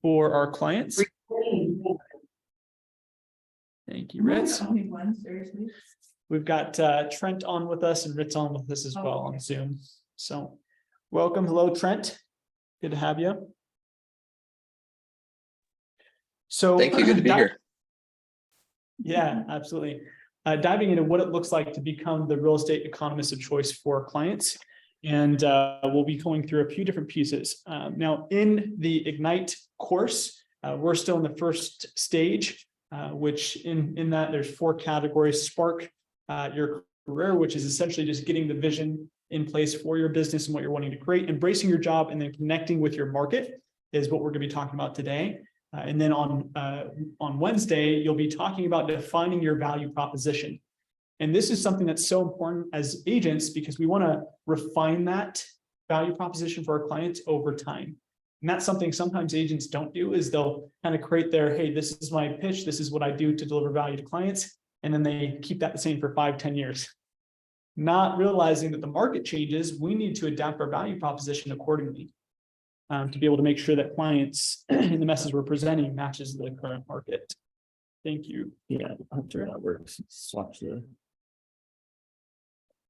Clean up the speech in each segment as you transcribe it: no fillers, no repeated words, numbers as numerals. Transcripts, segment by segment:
for our clients. Thank you, Ritz. We've got Trent on with us and Ritz on with us as well on Zoom. So welcome. Hello, Trent. Good to have you. So thank you. Good to be here. Yeah, absolutely. Diving into what it looks like to become the real estate economist of choice for our clients. And we'll be going through a few different pieces. Now, in the Ignite course, we're still in the first stage, which in that there's 4 categories. Spark your career, which is essentially just getting the vision in place for your business and what you're wanting to create, embracing your job, and then connecting with your market is what we're going to be talking about today. And then on Wednesday, you'll be talking about defining your value proposition. And this is something that's so important as agents because we want to refine that value proposition for our clients over time. And that's something sometimes agents don't do is they'll kind of create their, hey, this is my pitch. This is what I do to deliver value to clients. And then they keep that the same for 5-10 years. Not realizing that the market changes, we need to adapt our value proposition accordingly to be able to make sure that clients and the message we're presenting matches the current market. Thank you. Yeah, after that works. Swatch the.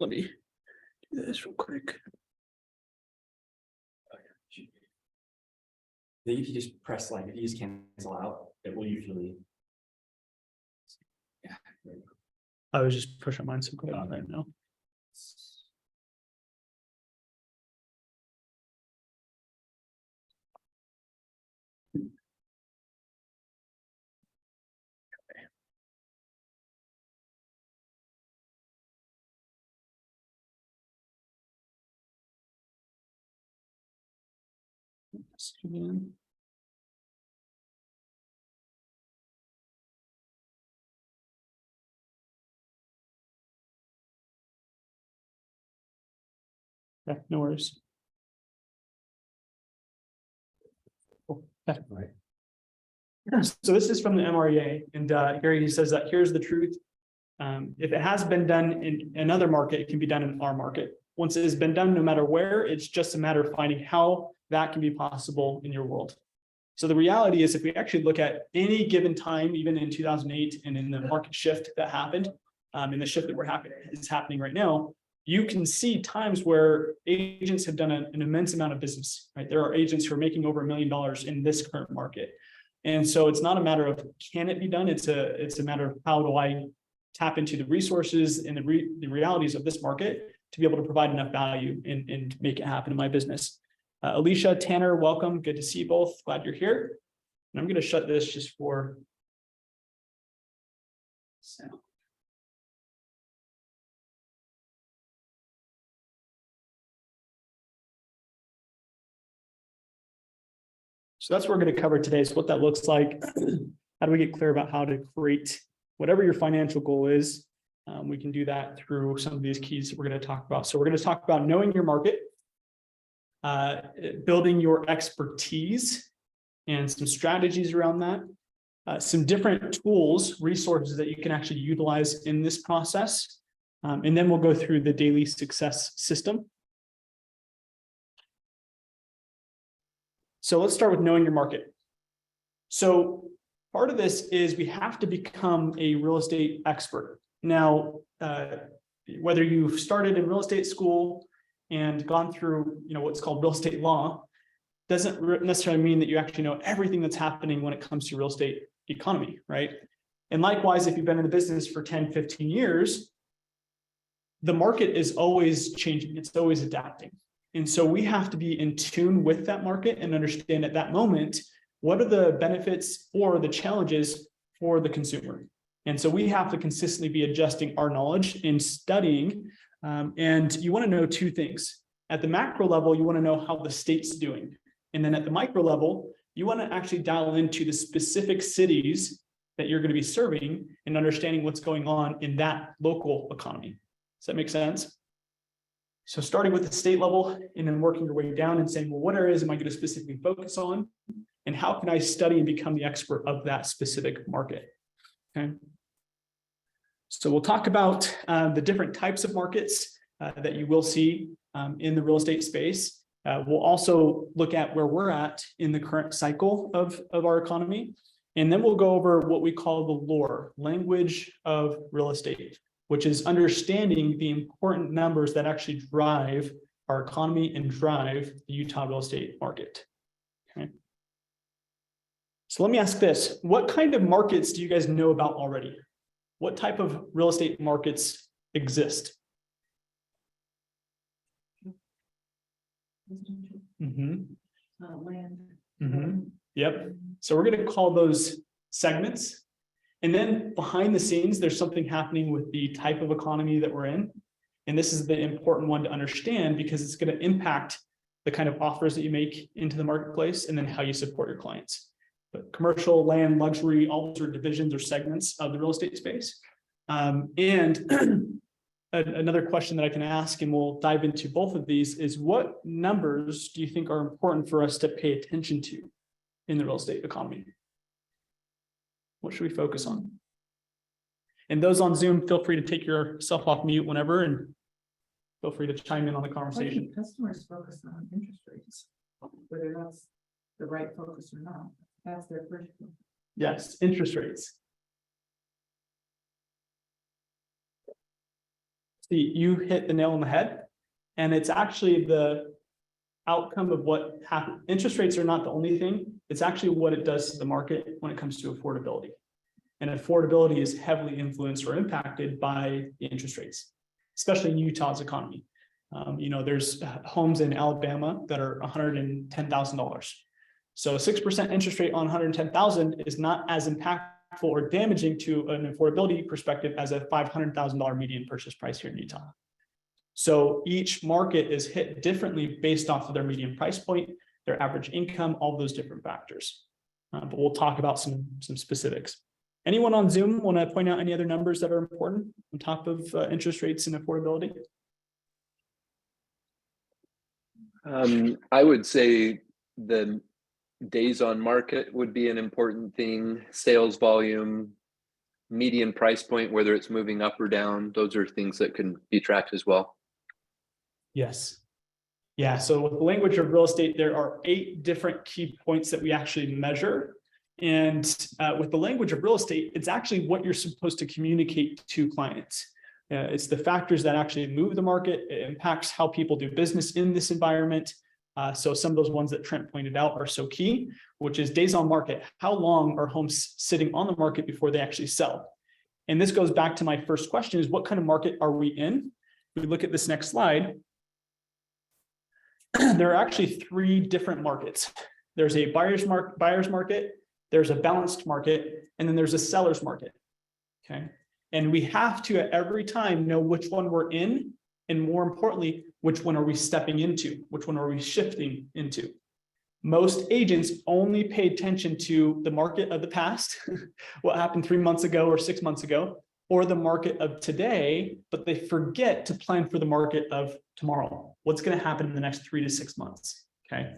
Let me do this real quick. I think if you just press if you just cancel out, it will usually. Yeah. I was just pushing mine so quick on right now. Again. Yeah, no worries. Cool. Yeah. Right. So this is from the MREA, and here he says that here's the truth. If it has been done in another market, it can be done in our market. Once it has been done, no matter where, it's just a matter of finding how that can be possible in your world. So the reality is, if we actually look at any given time, even in 2008, and in the market shift that happened, in the shift that is happening right now, you can see times where agents have done an immense amount of business. Right, there are agents who are making over $1 million in this current market, and so it's not a matter of can it be done. It's a matter of how do I tap into the resources and the realities of this market to be able to provide enough value and make it happen in my business. Alicia, Tanner, welcome. Good to see you both. Glad you're here. And I'm going to shut this just for sound. So that's what we're going to cover today. So what that looks like, how do we get clear about how to create whatever your financial goal is? We can do that through some of these keys that we're going to talk about. So we're going to talk about knowing your market, building your expertise and some strategies around that, some different tools, resources that you can actually utilize in this process. And then we'll go through the daily success system. So let's start with knowing your market. So part of this is we have to become a real estate expert. Now, whether you've started in real estate school and gone through, what's called real estate law, doesn't necessarily mean that you actually know everything that's happening when it comes to real estate economy, right? And likewise, if you've been in the business for 10, 15 years, the market is always changing. It's always adapting. And so we have to be in tune with that market and understand at that moment, what are the benefits or the challenges for the consumer? And so we have to consistently be adjusting our knowledge and studying. And you want to know 2 things. At the macro level, you want to know how the state's doing. And then at the micro level, you want to actually dial into the specific cities that you're going to be serving and understanding what's going on in that local economy. Does that make sense? So starting with the state level and then working your way down and saying, well, what areas am I going to specifically focus on? And how can I study and become the expert of that specific market? Okay. So we'll talk about the different types of markets that you will see in the real estate space. We'll also look at where we're at in the current cycle of our economy. And then we'll go over what we call the lore, language of real estate, which is understanding the important numbers that actually drive our economy and drive the Utah real estate market. Okay. So let me ask this. What kind of markets do you guys know about already? What type of real estate markets exist? Land. Yep. So we're going to call those segments. And then behind the scenes, there's something happening with the type of economy that we're in. And this is the important one to understand because it's going to impact the kind of offers that you make into the marketplace and then how you support your clients. But commercial, land, luxury, all those are divisions or segments of the real estate space. Another question that I can ask, and we'll dive into both of these, is what numbers do you think are important for us to pay attention to in the real estate economy? What should we focus on? And those on Zoom, feel free to take yourself off mute whenever, and feel free to chime in on the conversation. Customers focus on interest rates, whether that's the right focus or not. That's their first. Yes, interest rates. See, you hit the nail on the head, and it's actually the outcome of what happened. Interest rates are not the only thing. It's actually what it does to the market when it comes to affordability. And affordability is heavily influenced or impacted by the interest rates, especially in Utah's economy. There's homes in Alabama that are $110,000. So a 6% interest rate on $110,000 is not as impactful or damaging to an affordability perspective as a $500,000 median purchase price here in Utah. So each market is hit differently based off of their median price point, their average income, all those different factors. But we'll talk about some specifics. Anyone on Zoom want to point out any other numbers that are important on top of interest rates and affordability? I would say the days on market would be an important thing. Sales volume, median price point, whether it's moving up or down, those are things that can be tracked as well. Yes. Yeah. So with the language of real estate, there are 8 different key points that we actually measure. And with the language of real estate, it's actually what you're supposed to communicate to clients. It's the factors that actually move the market. It impacts how people do business in this environment. So some of those ones that Trent pointed out are so key, which is days on market. How long are homes sitting on the market before they actually sell? And this goes back to my first question, is what kind of market are we in? If we look at this next slide, there are actually 3 different markets. There's a buyer's market, there's a balanced market, and then there's a seller's market. Okay. And we have to, at every time, know which one we're in, and more importantly, which one are we stepping into? Which one are we shifting into? Most agents only pay attention to the market of the past, what happened 3 months ago or 6 months ago, or the market of today, but they forget to plan for the market of tomorrow. What's going to happen in the next 3 to 6 months? Okay.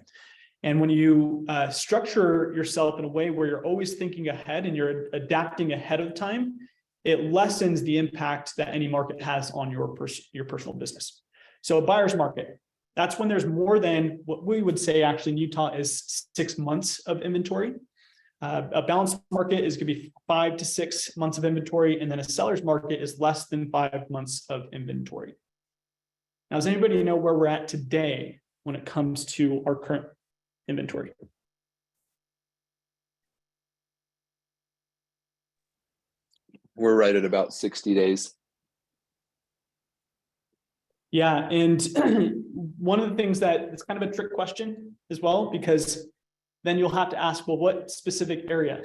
And when you structure yourself in a way where you're always thinking ahead and you're adapting ahead of time, it lessens the impact that any market has on your personal business. So a buyer's market, that's when there's more than what we would say actually in Utah is 6 months of inventory. A balanced market is going to be 5 to 6 months of inventory, and then a seller's market is less than 5 months of inventory. Now, does anybody know where we're at today when it comes to our current inventory? We're right at about 60 days. Yeah, and one of the things that it's kind of a trick question as well, because then you'll have to ask, well, what specific area?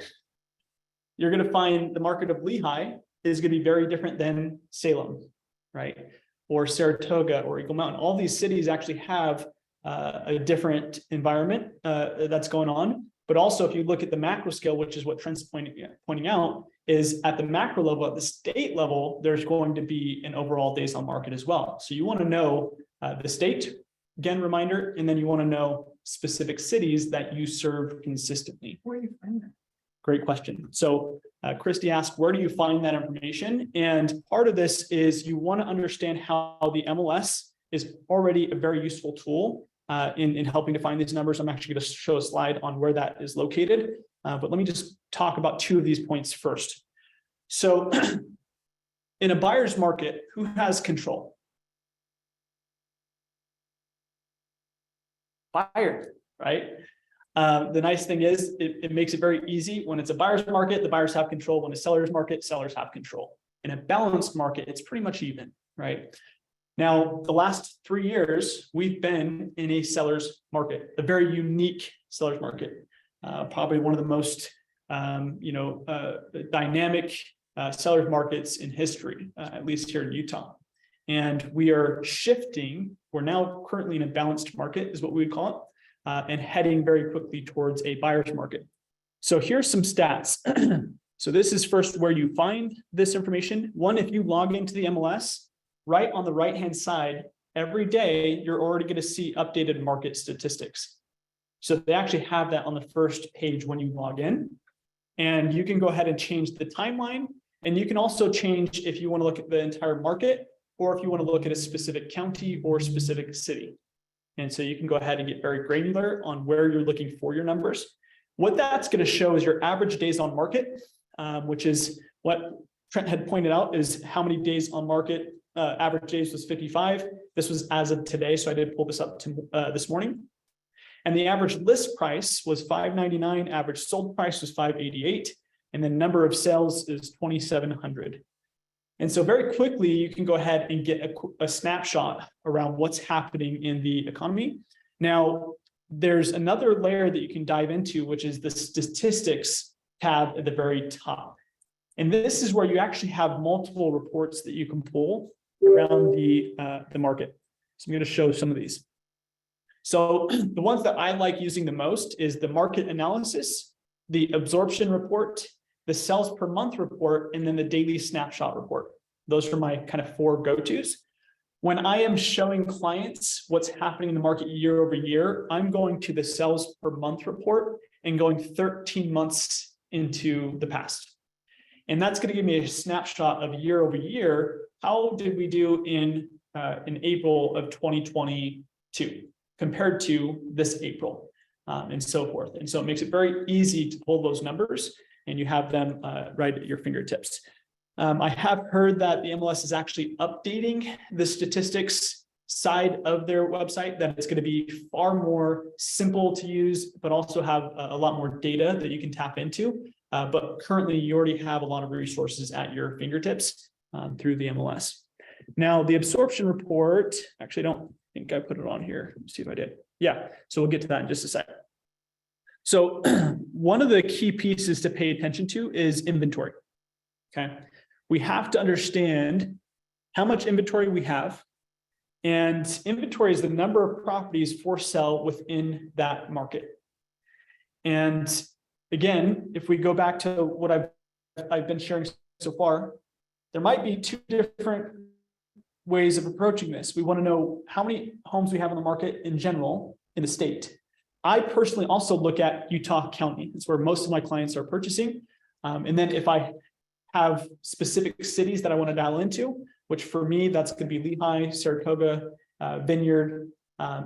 You're going to find the market of Lehigh is going to be very different than Salem, right? Or Saratoga or Eagle Mountain. All these cities actually have a different environment that's going on. But also, if you look at the macro scale, which is what Trent's pointing out, is at the macro level, at the state level, there's going to be an overall days on market as well. So you want to know the state, again, reminder, and then you want to know specific cities that you serve consistently. Where do you find that? Great question. So Christy asked, where do you find that information? And part of this is you want to understand how the MLS is already a very useful tool in helping to find these numbers. I'm actually going to show a slide on where that is located. But let me just talk about two of these points first. So in a buyer's market, who has control? Buyer, right? The nice thing is it makes it very easy. When it's a buyer's market, the buyers have control. When it's a seller's market, sellers have control. In a balanced market, it's pretty much even, right? Now, the last 3 years, we've been in a seller's market, a very unique seller's market, probably one of the most, dynamic seller's markets in history, at least here in Utah. And we are shifting. We're now currently in a balanced market, is what we would call it, and heading very quickly towards a buyer's market. So here's some stats. So this is first where you find this information. One, if you log into the MLS, right on the right-hand side, every day, you're already going to see updated market statistics. So they actually have that on the first page when you log in. And you can go ahead and change the timeline. And you can also change if you want to look at the entire market, or if you want to look at a specific county or specific city. And so you can go ahead and get very granular on where you're looking for your numbers. What that's going to show is your average days on market, which is what Trent had pointed out, is how many days on market. Average days was 55. This was as of today, so I did pull this up to this morning. And the average list price was $599. Average sold price was $588. And the number of sales is 2,700. And so very quickly, you can go ahead and get a snapshot around what's happening in the economy. Now, there's another layer that you can dive into, which is the statistics tab at the very top. And this is where you actually have multiple reports that you can pull around the market. So I'm going to show some of these. So the ones that I like using the most is the market analysis, the absorption report, the sales per month report, and then the daily snapshot report. Those are my kind of 4 go-tos. When I am showing clients what's happening in the market year over year, I'm going to the sales per month report and going 13 months into the past. And that's going to give me a snapshot of year over year. How did we do in April of 2022 compared to this April, and so forth. And so it makes it very easy to pull those numbers, and you have them right at your fingertips. I have heard that the MLS is actually updating the statistics side of their website, that it's going to be far more simple to use, but also have a lot more data that you can tap into. But currently, you already have a lot of resources at your fingertips through the MLS. Now, the absorption report, actually, I don't think I put it on here. Let's see if I did. Yeah, so we'll get to that in just a second. So one of the key pieces to pay attention to is inventory. Okay, we have to understand how much inventory we have. And inventory is the number of properties for sale within that market. And again, if we go back to what I've been sharing so far, there might be 2 different ways of approaching this. We want to know how many homes we have in the market in general in the state. I personally also look at Utah County. It's where most of my clients are purchasing. And then if I have specific cities that I want to dial into, which for me, that's going to be Lehigh, Saratoga, Vineyard,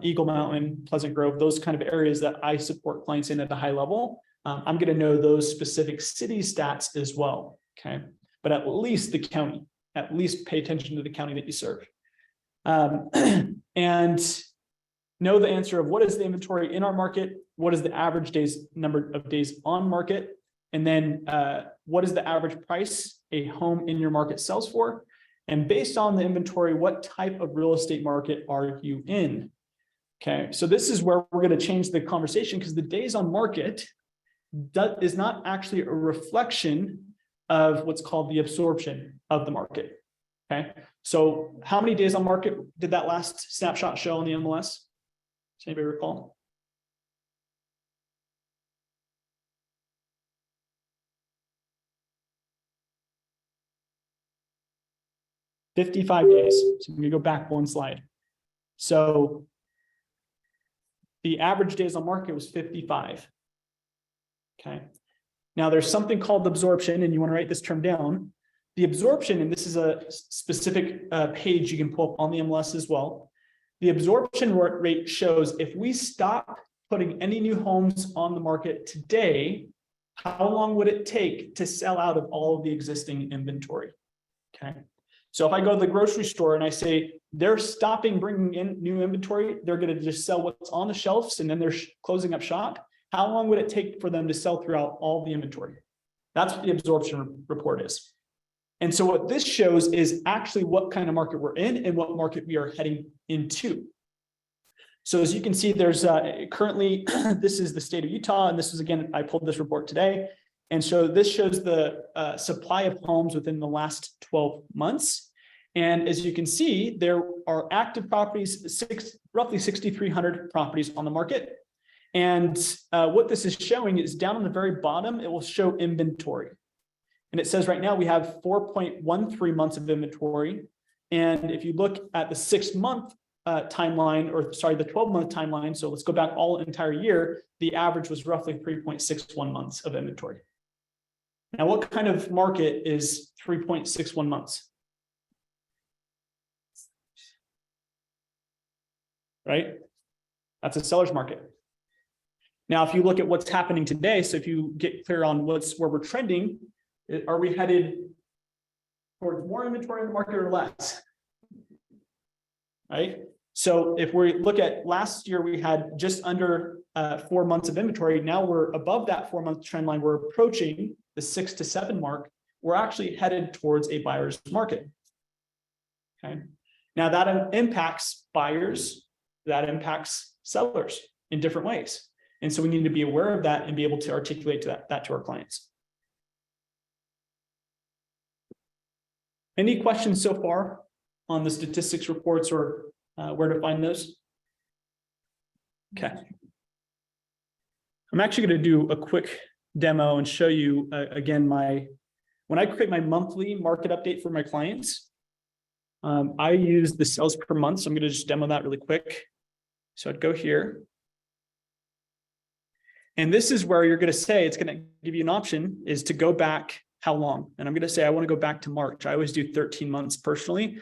Eagle Mountain, Pleasant Grove, those kind of areas that I support clients in at a high level. I'm going to know those specific city stats as well. Okay, but at least the county, at least pay attention to the county that you serve. And know the answer of what is the inventory in our market, what is the average number of days on market, and then what is the average price a home in your market sells for? And based on the inventory, what type of real estate market are you in? Okay, so this is where we're going to change the conversation, because the days on market is not actually a reflection of what's called the absorption of the market. Okay, so how many days on market did that last snapshot show on the MLS? Does anybody recall? $55 days. So I'm going to go back one slide. So the average days on market was 55. Okay. Now there's something called absorption, and you want to write this term down. The absorption, and this is a specific page you can pull up on the MLS as well. The absorption rate shows if we stop putting any new homes on the market today, how long would it take to sell out of all of the existing inventory? Okay. So if I go to the grocery store and I say they're stopping bringing in new inventory, they're going to just sell what's on the shelves and then they're closing up shop. How long would it take for them to sell throughout all the inventory? That's what the absorption report is. And so what this shows is actually what kind of market we're in and what market we are heading into. So as you can see, there's currently, this is the state of Utah, and this is, again, I pulled this report today. And so this shows the supply of homes within the last 12 months. And as you can see, there are active properties, roughly 6,300 properties on the market. And what this is showing is down on the very bottom, it will show inventory. And it says right now we have 4.13 months of inventory. And if you look at the 6-month timeline, or sorry, the 12-month timeline, so let's go back all entire year, the average was roughly 3.61 months of inventory. Now, what kind of market is 3.61 months? Right? That's a seller's market. Now, if you look at what's happening today, so if you get clear on where we're trending, are we headed towards more inventory in the market or less? Right? So if we look at last year, we had just under 4 months of inventory. Now we're above that 4-month trend line. We're approaching the 6 to 7 mark. We're actually headed towards a buyer's market. Okay. Now that impacts buyers, that impacts sellers in different ways. And so we need to be aware of that and be able to articulate that to our clients. Any questions so far on the statistics reports or where to find those? Okay. I'm actually going to do a quick demo and show you again when I create my monthly market update for my clients. I use the sales per month, so I'm going to just demo that really quick. So I'd go here. And this is where you're going to say, it's going to give you an option is to go back how long? And I'm going to say, I want to go back to March. I always do 13 months personally.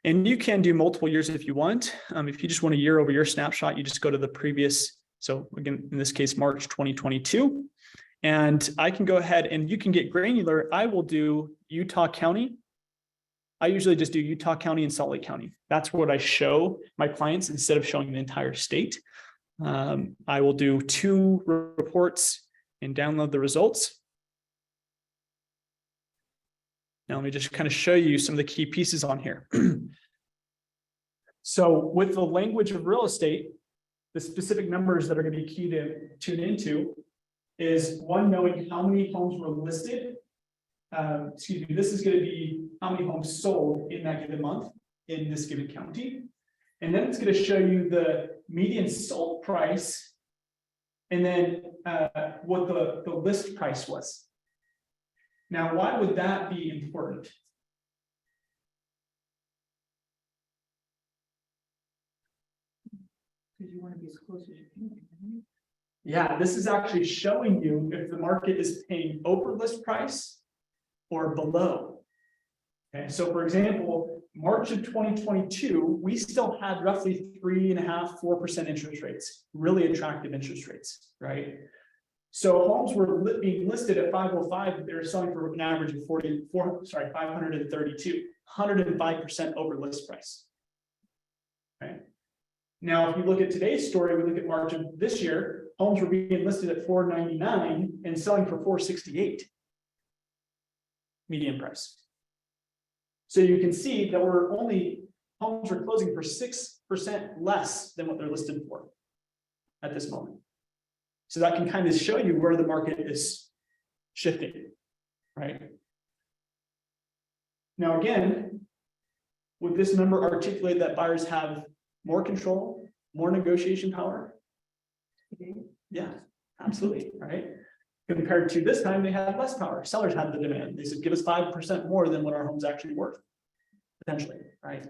And you can do multiple years if you want. If you just want a year over year snapshot, you just go to the previous. So again, in this case, March 2022. And I can go ahead and you can get granular. I will do Utah County. I usually just do Utah County and Salt Lake County. That's what I show my clients instead of showing the entire state. I will do 2 reports and download the results. Now, let me just kind of show you some of the key pieces on here. So with the language of real estate, the specific numbers that are going to be key to tune into is one, knowing how many homes were listed. This is going to be how many homes sold in that given month in this given county. And then it's going to show you the median sold price and then what the list price was. Now, why would that be important? Because you want to be as close as you can. Yeah, this is actually showing you if the market is paying over list price or below. Okay, so for example, March of 2022, we still had roughly 3.5%, 4% interest rates, really attractive interest rates, right? So homes were being listed at 505, they're selling for an average of 532, 105% over list price. Right. Now, if you look at today's story, we look at March of this year, homes were being listed at 499 and selling for 468 median price. So you can see that homes are closing for 6% less than what they're listed for at this moment. So that can kind of show you where the market is shifting, right? Now, again, would this number articulate that buyers have more control, more negotiation power? Yeah, absolutely, right? Compared to this time, they had less power. Sellers had the demand. They said, give us 5% more than what our home's actually worth, potentially, right?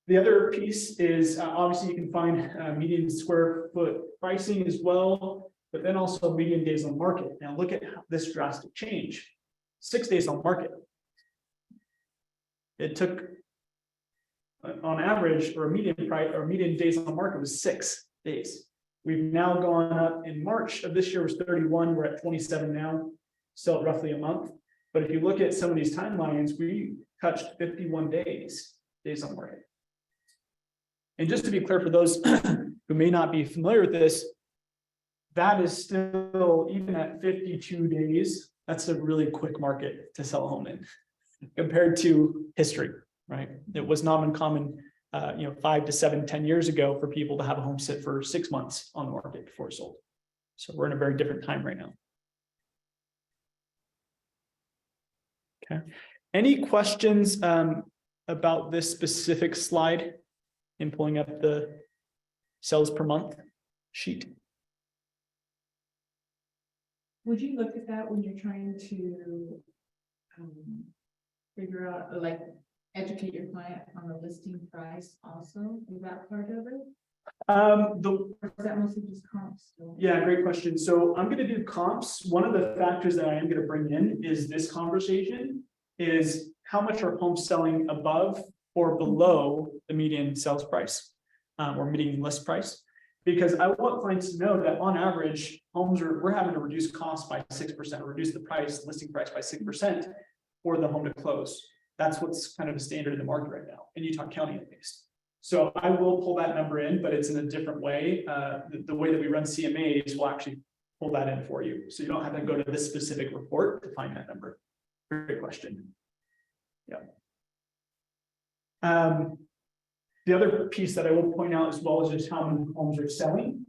The other piece is obviously you can find median square foot pricing as well, but then also median days on market. Now look at this drastic change. 6 days on market. It took on average, or a median price, or median days on the market was 6 days. We've now gone up in March of this year was 31, we're at 27 now, still at roughly a month. But if you look at some of these timelines, we touched 51 days on market. And just to be clear for those who may not be familiar with this, that is still, even at 52 days, that's a really quick market to sell a home in compared to history, right? It was not uncommon, 5 to 7, 10 years ago for people to have a home sit for 6 months on the market before it sold. So we're in a very different time right now. Okay. Any questions about this specific slide in pulling up the sales per month sheet? Would you look at that when you're trying to figure out, like, educate your client on the listing price also? Is that part of it? Or is that mostly just comps still? Yeah, great question. So I'm going to do comps. One of the factors that I am going to bring in is this conversation is how much are homes selling above or below the median sales price or median list price. Because I want clients to know that on average, we're having to reduce costs by 6%, reduce the listing price by 6% for the home to close. That's what's kind of the standard in the market right now, in Utah County at least. So I will pull that number in, but it's in a different way. The way that we run CMAs will actually pull that in for you. So you don't have to go to this specific report to find that number. Great question. Yeah. The other piece that I will point out as well is just how many homes are selling.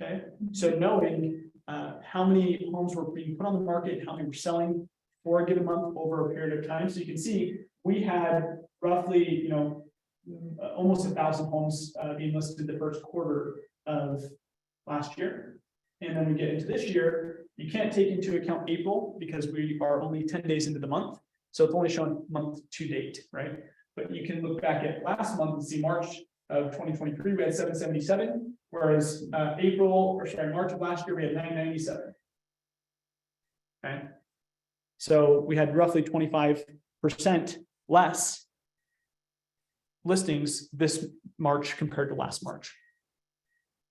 Okay, so knowing how many homes were being put on the market and how many were selling for a given month over a period of time. So you can see we had roughly, almost 1,000 homes being listed the first quarter of last year. And then we get into this year, you can't take into account April because we are only 10 days into the month. So it's only showing month to date, right? But you can look back at last month and see March of 2023, we had 777, whereas March of last year, we had 997. Okay. So we had roughly 25% less listings this March compared to last March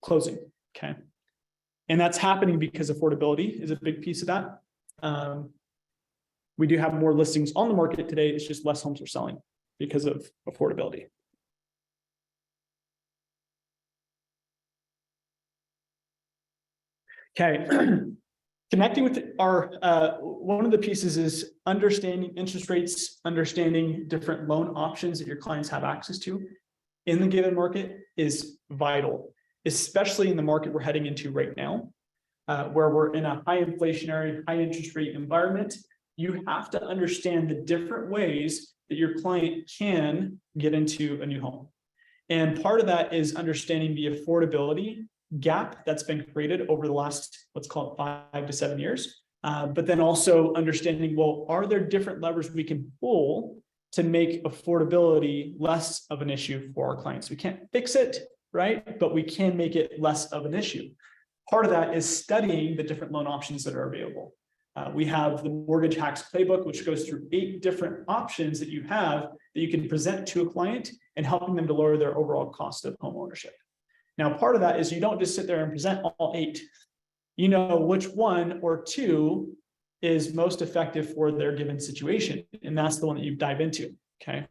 closing. Okay. And that's happening because affordability is a big piece of that. We do have more listings on the market today. It's just less homes are selling because of affordability. Okay. Connecting with our, one of the pieces is understanding interest rates, understanding different loan options that your clients have access to in the given market is vital, especially in the market we're heading into right now, where we're in a high inflationary, high interest rate environment. You have to understand the different ways that your client can get into a new home. And part of that is understanding the affordability gap that's been created over the last, let's call it 5 to 7 years. But then also understanding, well, are there different levers we can pull to make affordability less of an issue for our clients? We can't fix it, right? But we can make it less of an issue. Part of that is studying the different loan options that are available. We have the mortgage hacks playbook, which goes through 8 different options that you have that you can present to a client and helping them to lower their overall cost of home ownership. Now, part of that is you don't just sit there and present all 8. You know which one or 2 is most effective for their given situation. And that's the one that you dive into. Okay.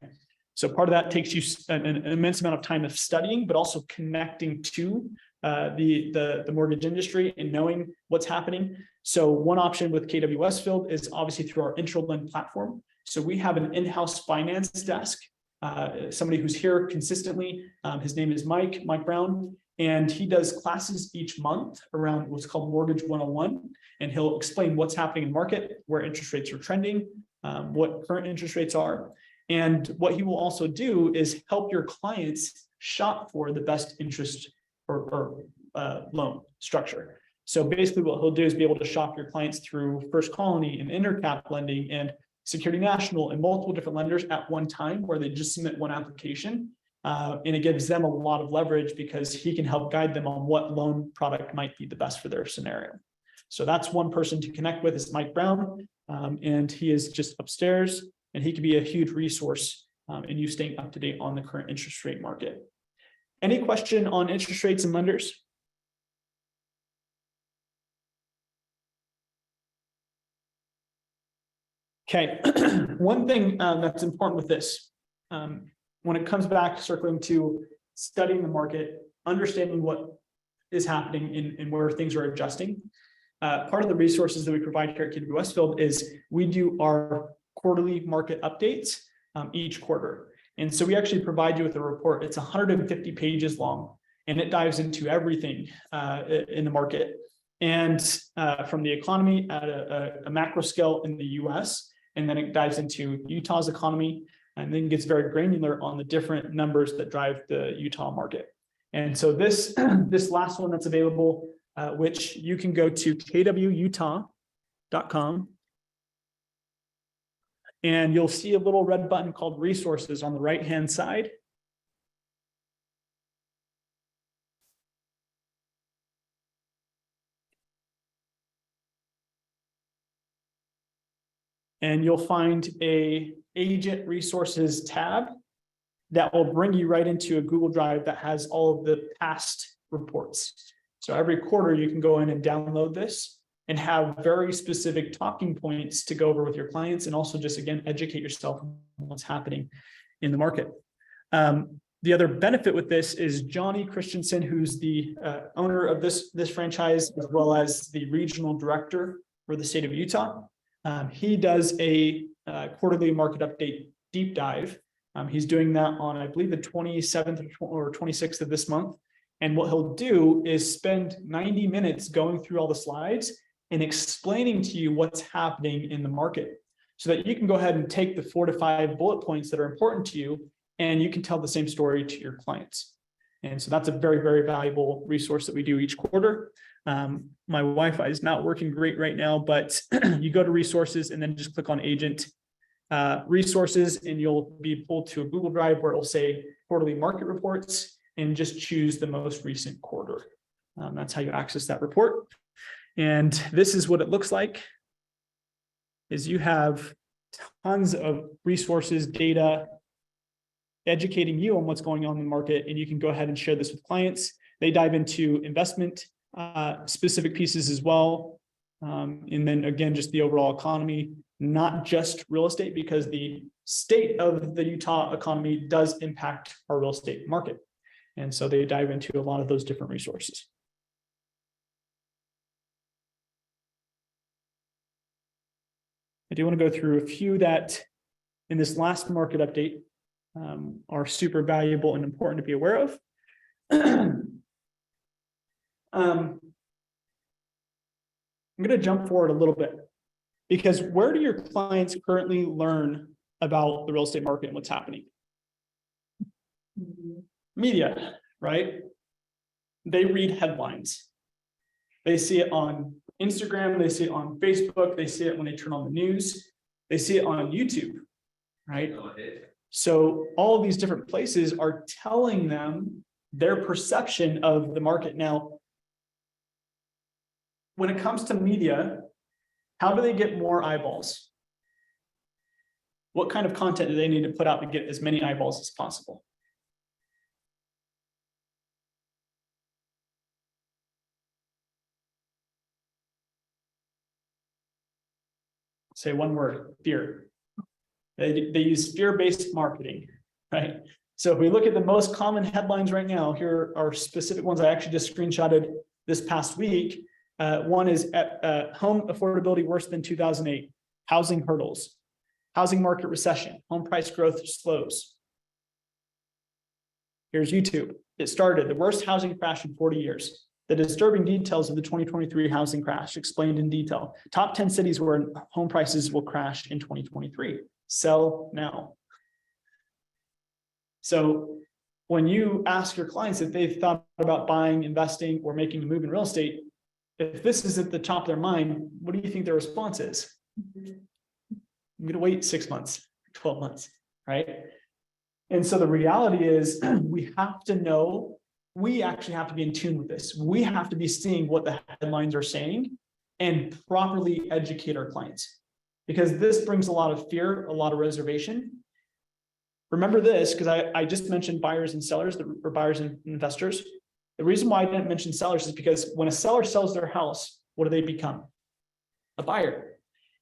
So part of that takes you an immense amount of time of studying, but also connecting to the mortgage industry and knowing what's happening. So one option with KW Westfield is obviously through our IntroLend platform. So we have an in-house finance desk, somebody who's here consistently. His name is Mike Brown, and he does classes each month around what's called Mortgage 101. And he'll explain what's happening in market, where interest rates are trending, what current interest rates are. And what he will also do is help your clients shop for the best interest or loan structure. So basically what he'll do is be able to shop your clients through First Colony and Intercap lending and Security National and multiple different lenders at one time, where they just submit one application. And it gives them a lot of leverage because he can help guide them on what loan product might be the best for their scenario. So that's one person to connect with is Mike Brown. And he is just upstairs, and he can be a huge resource and you staying up to date on the current interest rate market. Any question on interest rates and lenders? Okay, one thing that's important with this, when it comes back circling to studying the market, understanding what is happening and where things are adjusting. Part of the resources that we provide here at KW Westfield is we do our quarterly market updates each quarter. And so we actually provide you with a report. It's 150 pages long, and it dives into everything in the market. And from the economy at a macro scale in the US, and then it dives into Utah's economy, and then gets very granular on the different numbers that drive the Utah market. And so this last one that's available, which you can go to kwutah.com, and you'll see a little red button called resources on the right-hand side. And you'll find a agent resources tab that will bring you right into a Google Drive that has all of the past reports. So every quarter you can go in and download this and have very specific talking points to go over with your clients, and also just, again, educate yourself on what's happening in the market. The other benefit with this is Johnny Christensen, who's the owner of this franchise, as well as the regional director for the state of Utah. He does a quarterly market update deep dive. He's doing that on, I believe, the 27th or 26th of this month. And what he'll do is spend 90 minutes going through all the slides and explaining to you what's happening in the market, so that you can go ahead and take the 4 to 5 bullet points that are important to you, and you can tell the same story to your clients. And so that's a very, very valuable resource that we do each quarter. My Wi-Fi is not working great right now, but you go to resources and then just click on agent resources, and you'll be pulled to a Google Drive where it'll say quarterly market reports, and just choose the most recent quarter. That's how you access that report. And this is what it looks like, is you have tons of resources, data, educating you on what's going on in the market, and you can go ahead and share this with clients. They dive into investment specific pieces as well. And then again, just the overall economy, not just real estate, because the state of the Utah economy does impact our real estate market. And so they dive into a lot of those different resources. I do want to go through a few that in this last market update are super valuable and important to be aware of. I'm going to jump forward a little bit, because where do your clients currently learn about the real estate market and what's happening? Media, right? They read headlines. They see it on Instagram, they see it on Facebook, they see it when they turn on the news, they see it on YouTube, right? So all of these different places are telling them their perception of the market. Now, when it comes to media, how do they get more eyeballs? What kind of content do they need to put out to get as many eyeballs as possible? Say one word: fear. They use fear-based marketing, right? So if we look at the most common headlines right now, here are specific ones I actually just screenshotted this past week. One is home affordability worse than 2008, housing hurdles, housing market recession, home price growth slows. Here's YouTube. It started the worst housing crash in 40 years. The disturbing details of the 2023 housing crash explained in detail. Top 10 cities where home prices will crash in 2023. Sell now. So when you ask your clients if they've thought about buying, investing, or making a move in real estate, if this is at the top of their mind, what do you think their response is? I'm going to wait 6 months, 12 months, right? And so the reality is we have to know, we actually have to be in tune with this. We have to be seeing what the headlines are saying and properly educate our clients, because this brings a lot of fear, a lot of reservation. remember this, because I just mentioned buyers and sellers, or buyers and investors. The reason why I didn't mention sellers is because when a seller sells their house, what do they become? A buyer.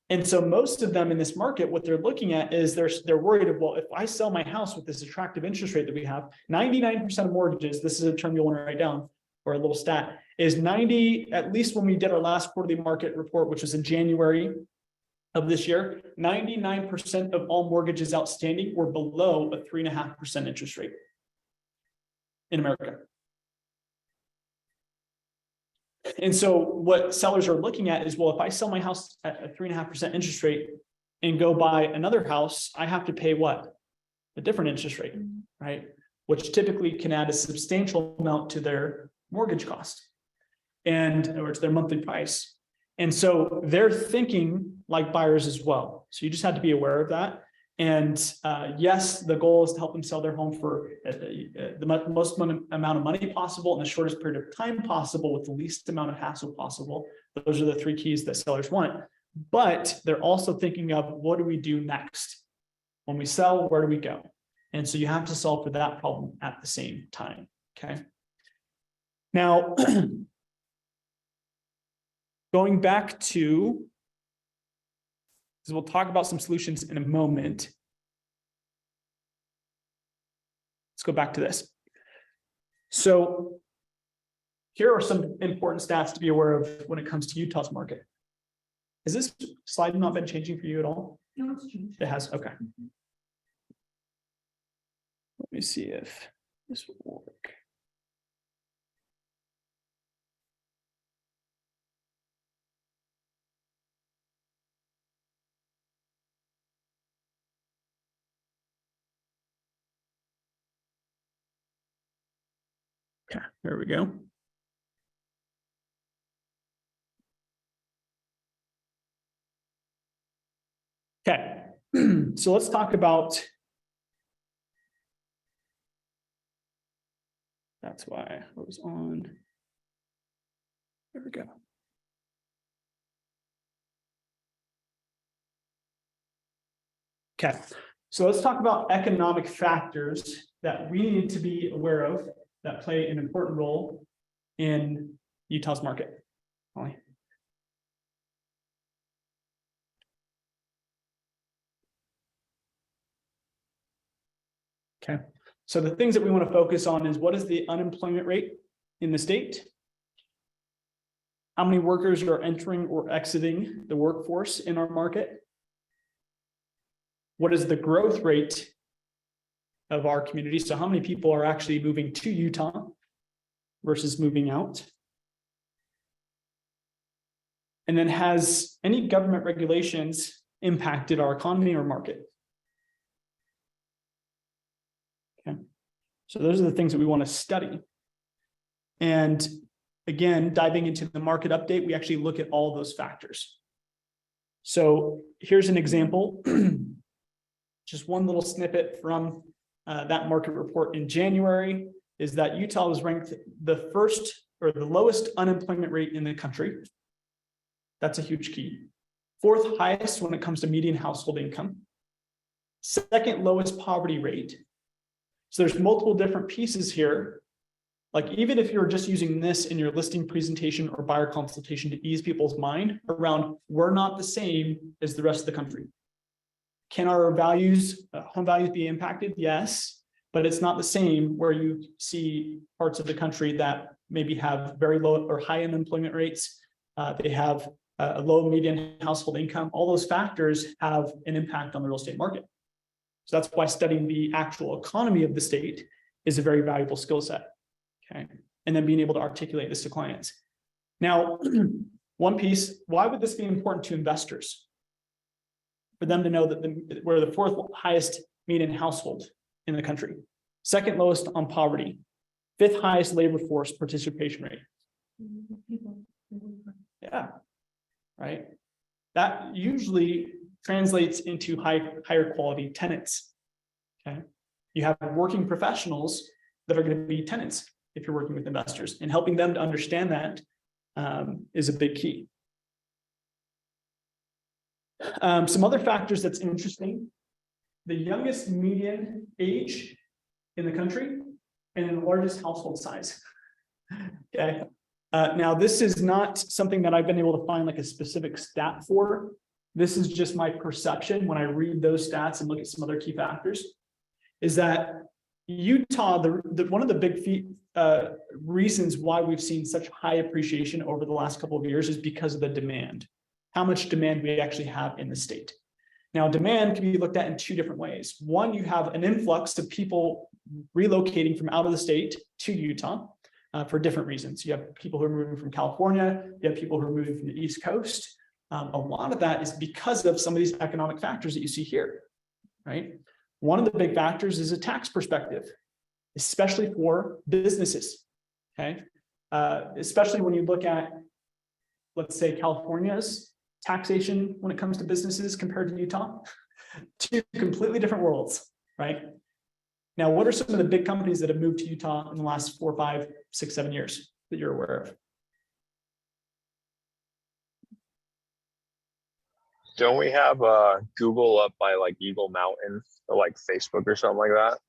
And so most of them in this market, what they're looking at is they're worried of, well, if I sell my house with this attractive interest rate that we have, 99% of mortgages, this is a term you'll want to write down, or a little stat, is 90, at least when we did our last quarterly market report, which was in January of this year, 99% of all mortgages outstanding were below a 3.5% interest rate in America. And so what sellers are looking at is, well, if I sell my house at a 3.5% interest rate and go buy another house, I have to pay what? A different interest rate, right? Which typically can add a substantial amount to their mortgage cost or to their monthly price. And so they're thinking like buyers as well. So you just have to be aware of that. And yes, the goal is to help them sell their home for the most amount of money possible in the shortest period of time possible with the least amount of hassle possible. Those are the three keys that sellers want. But they're also thinking of, what do we do next? When we sell, where do we go? And so you have to solve for that problem at the same time, okay? Now, going back to, because we'll talk about some solutions in a moment. Let's go back to this. So here are some important stats to be aware of when it comes to Utah's market. Has this slide not been changing for you at all? No, it's changed. It has, okay. Let me see if this will work. Okay, there we go. Okay, so let's talk about, that's why I was on. There we go. Okay, so let's talk about economic factors that we need to be aware of that play an important role in Utah's market. Holly. Okay, so the things that we want to focus on is, what is the unemployment rate in the state? How many workers are entering or exiting the workforce in our market? What is the growth rate of our community? So how many people are actually moving to Utah versus moving out? And then, has any government regulations impacted our economy or market? Okay, so those are the things that we want to study. And again, diving into the market update, we actually look at all those factors. So here's an example, just one little snippet from that market report in January, is that Utah was ranked the first or the lowest unemployment rate in the country. That's a huge key. Fourth highest when it comes to median household income. Second lowest poverty rate. So there's multiple different pieces here. Like, even if you're just using this in your listing presentation or buyer consultation to ease people's mind around, we're not the same as the rest of the country. Can our values, home values, be impacted? Yes, but it's not the same where you see parts of the country that maybe have very low or high unemployment rates. They have a low median household income. All those factors have an impact on the real estate market. So that's why studying the actual economy of the state is a very valuable skill set. Okay, and then being able to articulate this to clients. Now, one piece, why would this be important to investors? For them to know that we're the fourth highest median household in the country, second lowest on poverty, fifth highest labor force participation rate. Yeah, right. That usually translates into higher quality tenants. Okay, you have working professionals that are going to be tenants if you're working with investors, and helping them to understand that is a big key. Some other factors that's interesting the youngest median age in the country and the largest household size. Okay. Now, this is not something that I've been able to find like a specific stat for. This is just my perception when I read those stats and look at some other key factors, is that Utah, one of the big reasons why we've seen such high appreciation over the last couple of years is because of the demand, how much demand we actually have in the state. Now, demand can be looked at in two different ways. One, you have an influx of people relocating from out of the state to Utah for different reasons. You have people who are moving from California, you have people who are moving from the East Coast. A lot of that is because of some of these economic factors that you see here, right? One of the big factors is a tax perspective, especially for businesses, okay? Especially when you look at, let's say, California's taxation when it comes to businesses compared to Utah, two completely different worlds, right? Now, what are some of the big companies that have moved to Utah in the last 4, 5, 6, 7 years that you're aware of? Don't we have Google up by like Eagle Mountain or like Facebook or something like that?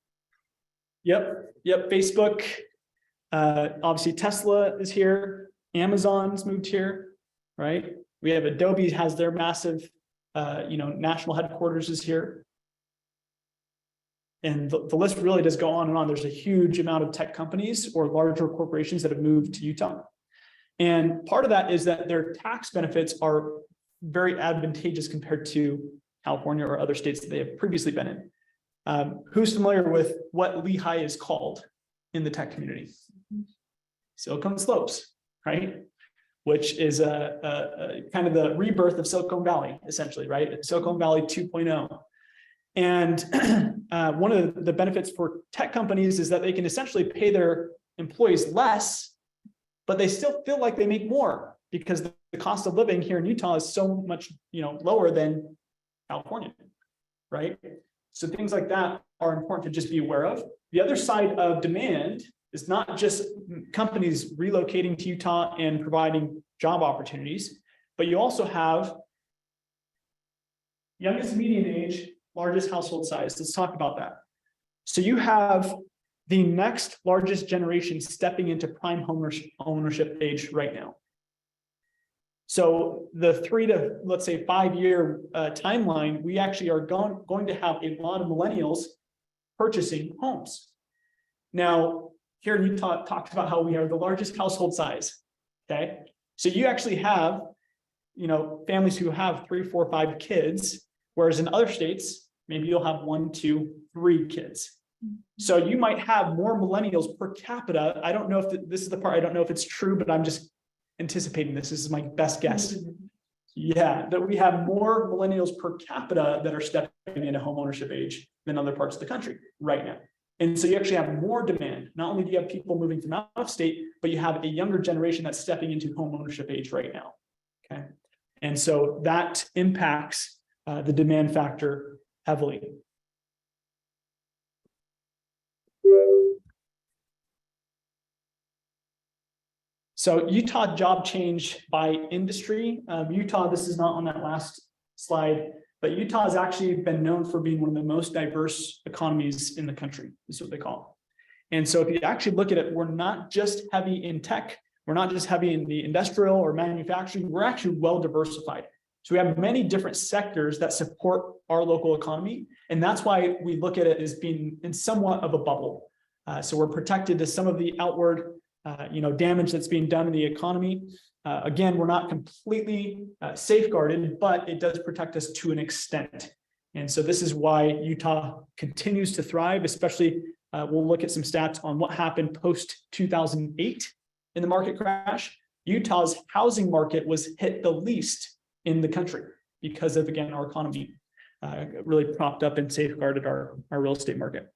Yep. Facebook. Obviously, Tesla is here. Amazon's moved here, right? We have Adobe has their massive, national headquarters is here. And the list really does go on and on. There's a huge amount of tech companies or larger corporations that have moved to Utah. And part of that is that their tax benefits are very advantageous compared to California or other states that they have previously been in. Who's familiar with what Lehigh is called in the tech community? Silicon Slopes, right? Which is a kind of the rebirth of Silicon Valley, essentially, right? Silicon Valley 2.0. And one of the benefits for tech companies is that they can essentially pay their employees less, but they still feel like they make more because the cost of living here in Utah is so much, lower than California, right? So things like that are important to just be aware of. The other side of demand is not just companies relocating to Utah and providing job opportunities, but you also have youngest median age, largest household size. Let's talk about that. So you have the next largest generation stepping into prime ownership age right now. So the 3 to, let's say, 5 year timeline, we actually are going to have a lot of millennials purchasing homes. Now, here in Utah, it talks about how we are the largest household size, okay? So you actually have, families who have 3, 4, 5 kids, whereas in other states, maybe you'll have 1, 2, 3 kids. So you might have more millennials per capita. I don't know if this is the part, I don't know if it's true, but I'm just anticipating this. This is my best guess. Yeah, that we have more millennials per capita that are stepping into home ownership age than other parts of the country right now. And so you actually have more demand. Not only do you have people moving from out of state, but you have a younger generation that's stepping into home ownership age right now. Okay. And so that impacts the demand factor heavily. So Utah job change by industry. Utah, this is not on that last slide, but Utah has actually been known for being one of the most diverse economies in the country, is what they call it. And so if you actually look at it, we're not just heavy in tech, we're not just heavy in the industrial or manufacturing, we're actually well diversified. So we have many different sectors that support our local economy. And that's why we look at it as being in somewhat of a bubble. So we're protected to some of the outward damage that's being done in the economy. Again, we're not completely safeguarded, but it does protect us to an extent. And so this is why Utah continues to thrive, especially we'll look at some stats on what happened post 2008 in the market crash. Utah's housing market was hit the least in the country because of, again, our economy really propped up and safeguarded our real estate market.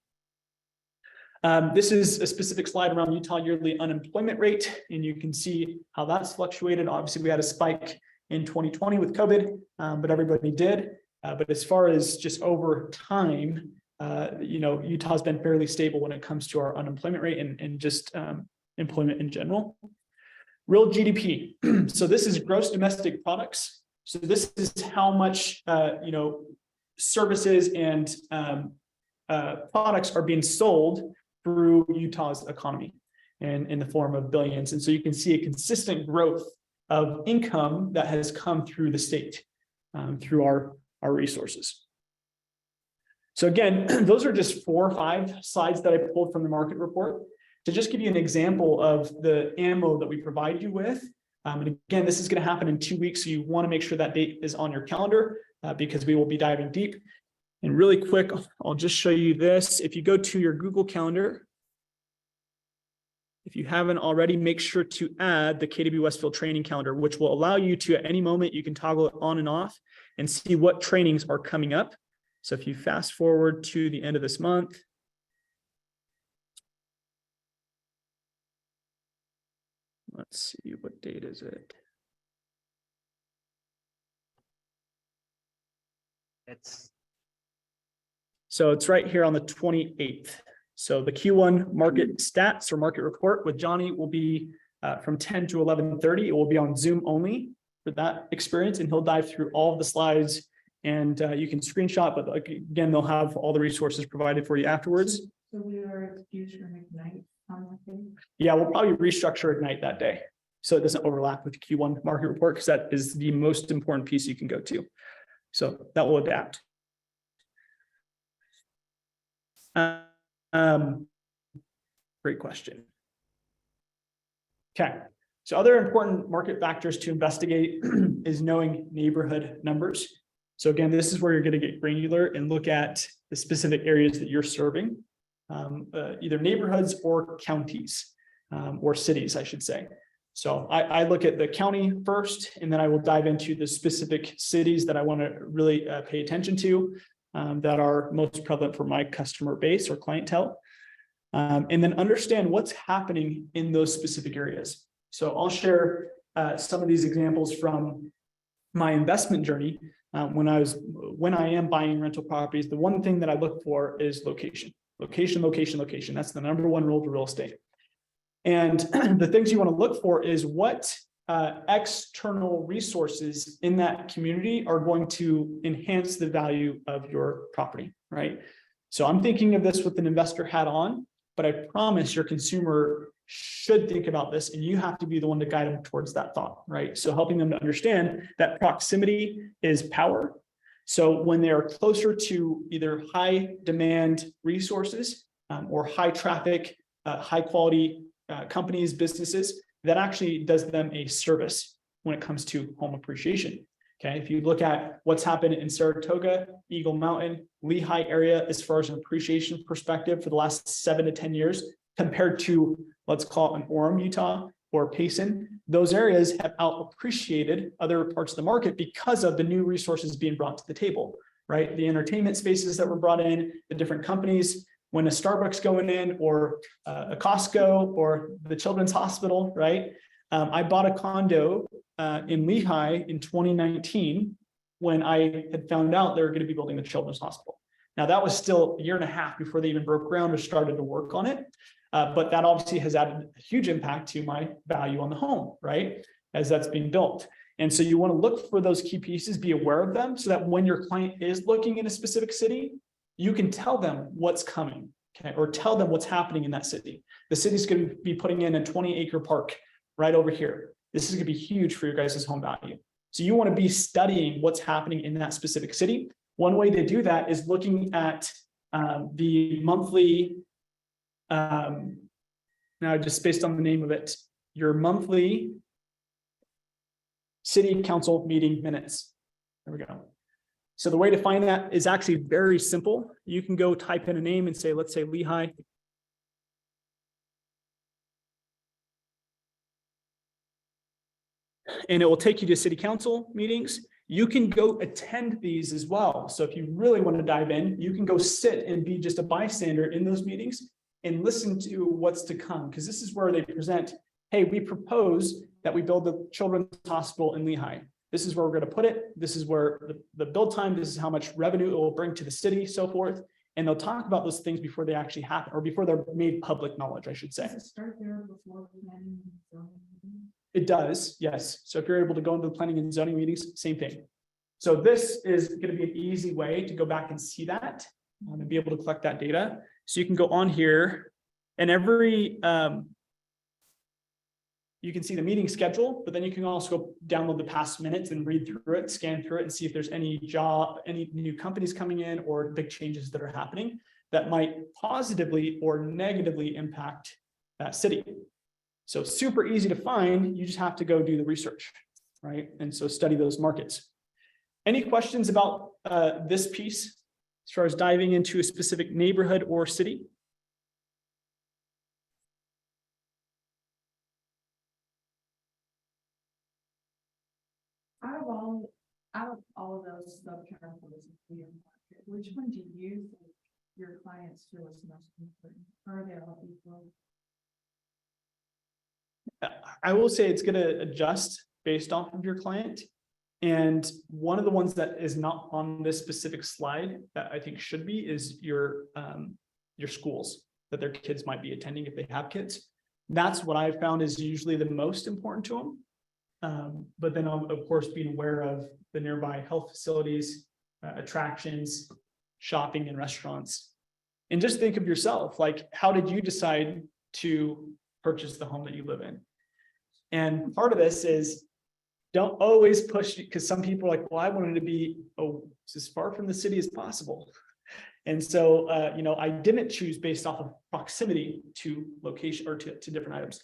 This is a specific slide around Utah yearly unemployment rate, and you can see how that's fluctuated. Obviously, we had a spike in 2020 with COVID, but everybody did. But as far as just over time, Utah's been fairly stable when it comes to our unemployment rate and just employment in general. Real GDP. So this is gross domestic products. So this is how much, services and products are being sold through Utah's economy and in the form of billions. And so you can see a consistent growth of income that has come through the state, through our resources. So again, those are just 4 or 5 slides that I pulled from the market report to just give you an example of the ammo that we provide you with. And again, this is going to happen in 2 weeks. So you want to make sure that date is on your calendar because we will be diving deep. And really quick, I'll just show you this. If you go to your Google Calendar, if you haven't already, make sure to add the KW Westfield training calendar, which will allow you to, at any moment, you can toggle it on and off and see what trainings are coming up. So if you fast forward to the end of this month, let's see, what date is it? So it's right here on the 28th. So the Q1 market stats or market report with Johnny will be from 10 to 11:30. It will be on Zoom only for that experience, and he'll dive through all of the slides, and you can screenshot, but again, they'll have all the resources provided for you afterwards. So we are excused from Ignite on that day? Yeah, we'll probably restructure Ignite that day, so it doesn't overlap with the Q1 market report, because that is the most important piece you can go to. So that will adapt. Great question. Okay, so other important market factors to investigate is knowing neighborhood numbers. So again, this is where you're going to get granular and look at the specific areas that you're serving, either neighborhoods or counties, or cities, I should say. So I look at the county first, and then I will dive into the specific cities that I want to really pay attention to, that are most prevalent for my customer base or clientele, and then understand what's happening in those specific areas. So I'll share some of these examples from my investment journey. When I am buying rental properties, the one thing that I look for is location. Location, location, location. That's the number one rule to real estate. And the things you want to look for is what external resources in that community are going to enhance the value of your property, right? So I'm thinking of this with an investor hat on, but I promise your consumer should think about this, and you have to be the one to guide them towards that thought, right? So helping them to understand that proximity is power. So when they are closer to either high demand resources or high traffic, high quality companies, businesses, that actually does them a service when it comes to home appreciation. Okay, if you look at what's happened in Saratoga, Eagle Mountain, Lehigh area, as far as an appreciation perspective for the last 7 to 10 years, compared to, let's call it an Orem, Utah, or Payson, those areas have out appreciated other parts of the market because of the new resources being brought to the table, right? The entertainment spaces that were brought in, the different companies, when a Starbucks going in, or a Costco, or the Children's Hospital, right? I bought a condo in Lehigh in 2019 when I had found out they were going to be building the Children's Hospital. Now that was still a year and a half before they even broke ground or started to work on it. But that obviously has added a huge impact to my value on the home, right? As that's being built. And so you want to look for those key pieces, be aware of them, so that when your client is looking in a specific city, you can tell them what's coming, okay? Or tell them what's happening in that city. The city's going to be putting in a 20-acre park right over here. This is going to be huge for your guys' home value. So you want to be studying what's happening in that specific city. One way to do that is looking at the monthly, now just based on the name of it, your monthly city council meeting minutes. There we go. So the way to find that is actually very simple. You can go type in a name and say, let's say Lehigh. And it will take you to city council meetings. You can go attend these as well. So if you really want to dive in, you can go sit and be just a bystander in those meetings and listen to what's to come. Because this is where they present, hey, we propose that we build the Children's Hospital in Lehigh. This is where we're going to put it. This is where the build time, this is how much revenue it will bring to the city, so forth. And they'll talk about those things before they actually happen, or before they're made public knowledge, I should say. Does it start there before planning and zoning? It does, yes. So if you're able to go into the planning and zoning meetings, same thing. So this is going to be an easy way to go back and see that and be able to collect that data. So you can go on here and you can see the meeting schedule, but then you can also go download the past minutes and read through it, scan through it, and see if there's any new companies coming in or big changes that are happening that might positively or negatively impact that city. So super easy to find. You just have to go do the research, right? And so study those markets. Any questions about this piece as far as diving into a specific neighborhood or city? Out of all of those subcategories of the market, which one do you think your clients feel is most important? Or are they all equal? I will say it's going to adjust based off of your client. And one of the ones that is not on this specific slide that I think should be is your schools that their kids might be attending if they have kids. That's what I found is usually the most important to them. But then of course, being aware of the nearby health facilities, attractions, shopping and restaurants. And just think of yourself, like, how did you decide to purchase the home that you live in? And part of this is don't always push, because some people are like, well, I wanted to be as far from the city as possible. And so, I didn't choose based off of proximity to location or to different items.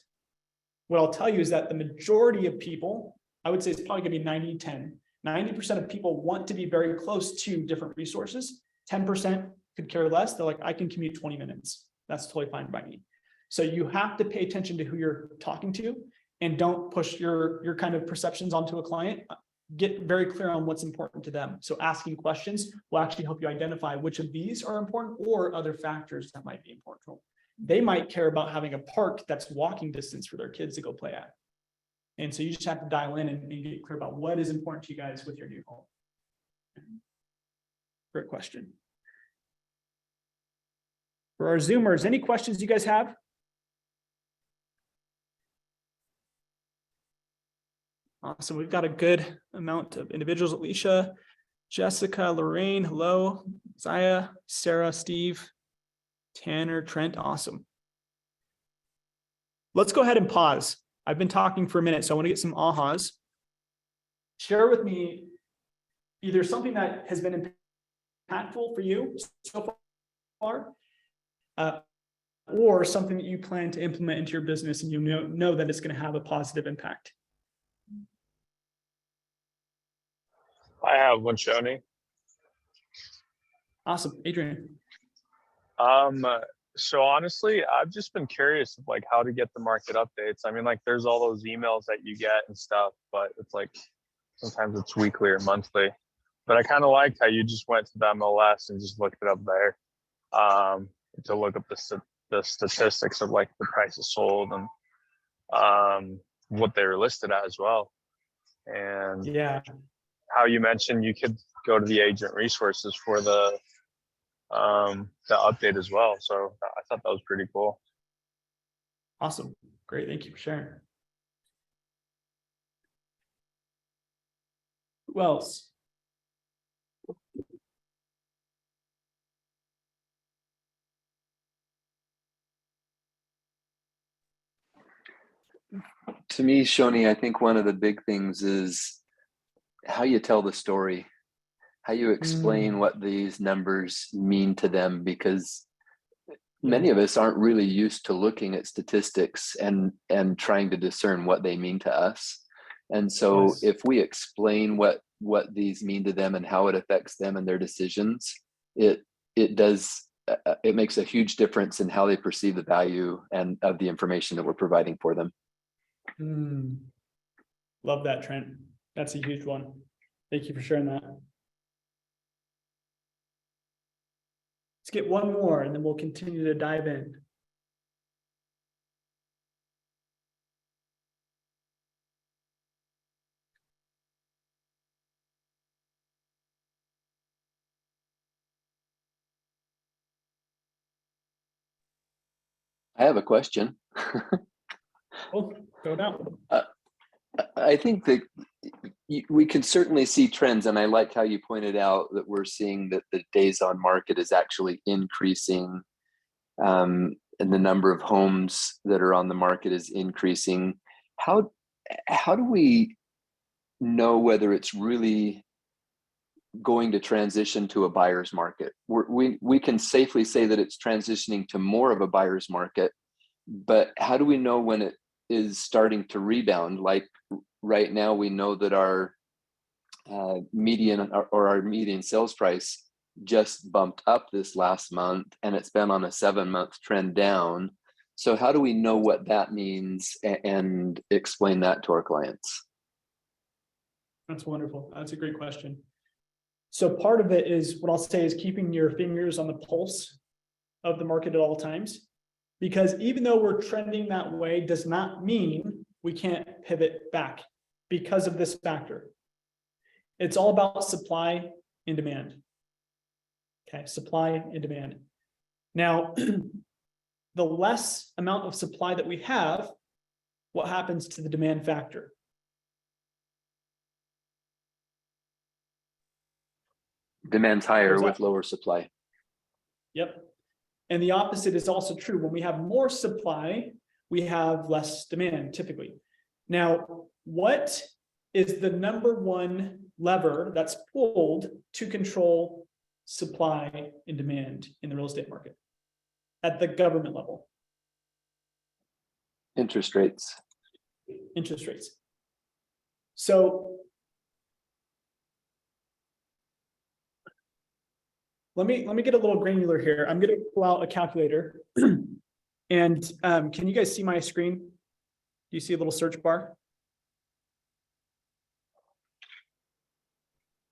What I'll tell you is that the majority of people, I would say it's probably gonna be 90-10. 90% of people want to be very close to different resources. 10% could care less. They're like, I can commute 20 minutes. That's totally fine by me. So you have to pay attention to who you're talking to and don't push your kind of perceptions onto a client. Get very clear on what's important to them. So asking questions will actually help you identify which of these are important or other factors that might be important to them. They might care about having a park that's walking distance for their kids to go play at. And so you just have to dial in and get clear about what is important to you guys with your new home. Great question. For our Zoomers, any questions you guys have? Awesome. We've got a good amount of individuals. Alicia, Jessica, Lorraine, hello. Zaya, Sarah, Steve, Tanner, Trent, awesome. Let's go ahead and pause. I've been talking for a minute, so I want to get some ahas. Share with me either something that has been impactful for you so far, or something that you plan to implement into your business and you know that it's going to have a positive impact. I have one, Shoney. Awesome. Adrian. So honestly, I've just been curious of like how to get the market updates. I mean, like there's all those emails that you get and stuff, but it's like sometimes it's weekly or monthly. But I kind of liked how you just went to the MLS and just looked it up there to look up the statistics of like the prices sold and what they were listed at as well. And Yeah. how you mentioned you could go to the agent resources for the update as well. So I thought that was pretty cool. Awesome. Great. Thank you for sharing. Who else? To me, Shoney, I think one of the big things is how you tell the story, how you explain what these numbers mean to them, because many of us aren't really used to looking at statistics and trying to discern what they mean to us. And so Yes. if we explain what these mean to them and how it affects them and their decisions, it makes a huge difference in how they perceive the value and of the information that we're providing for them. Love that, Trent. That's a huge one. Thank you for sharing that. Let's get one more and then we'll continue to dive in. I have a question. Oh, go down. I think that we can certainly see trends, and I like how you pointed out that we're seeing that the days on market is actually increasing, and the number of homes that are on the market is increasing. How do we know whether it's really going to transition to a buyer's market? We can safely say that it's transitioning to more of a buyer's market, but how do we know when it is starting to rebound? Like right now, we know that our median or our median sales price just bumped up this last month, and it's been on a 7-month trend down. So how do we know what that means and explain that to our clients? That's wonderful. That's a great question. So part of it is what I'll say is keeping your fingers on the pulse of the market at all times, because even though we're trending that way does not mean we can't pivot back because of this factor. It's all about supply and demand. Okay, supply and demand. Now, the less amount of supply that we have, what happens to the demand factor? Demand's higher with lower supply. Yep. And the opposite is also true. When we have more supply, we have less demand typically. Now, what is the number one lever that's pulled to control supply and demand in the real estate market at the government level? Interest rates. Interest rates. So let me get a little granular here. I'm going to pull out a calculator. And can you guys see my screen? Do you see a little search bar?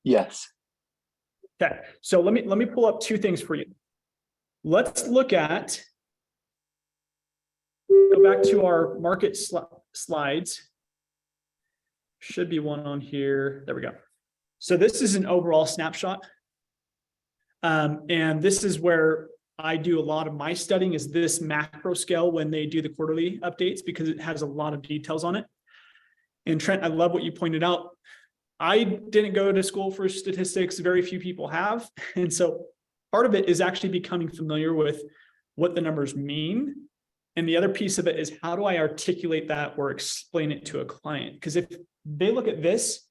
Yes. Okay, so let me pull up two things for you. Let's look at, go back to our market slides. Should be one on here. There we go. So this is an overall snapshot. And this is where I do a lot of my studying, is this macro scale when they do the quarterly updates, because it has a lot of details on it. And Trent, I love what you pointed out. I didn't go to school for statistics. Very few people have. And so part of it is actually becoming familiar with what the numbers mean. And the other piece of it is, how do I articulate that or explain it to a client? Because if they look at this,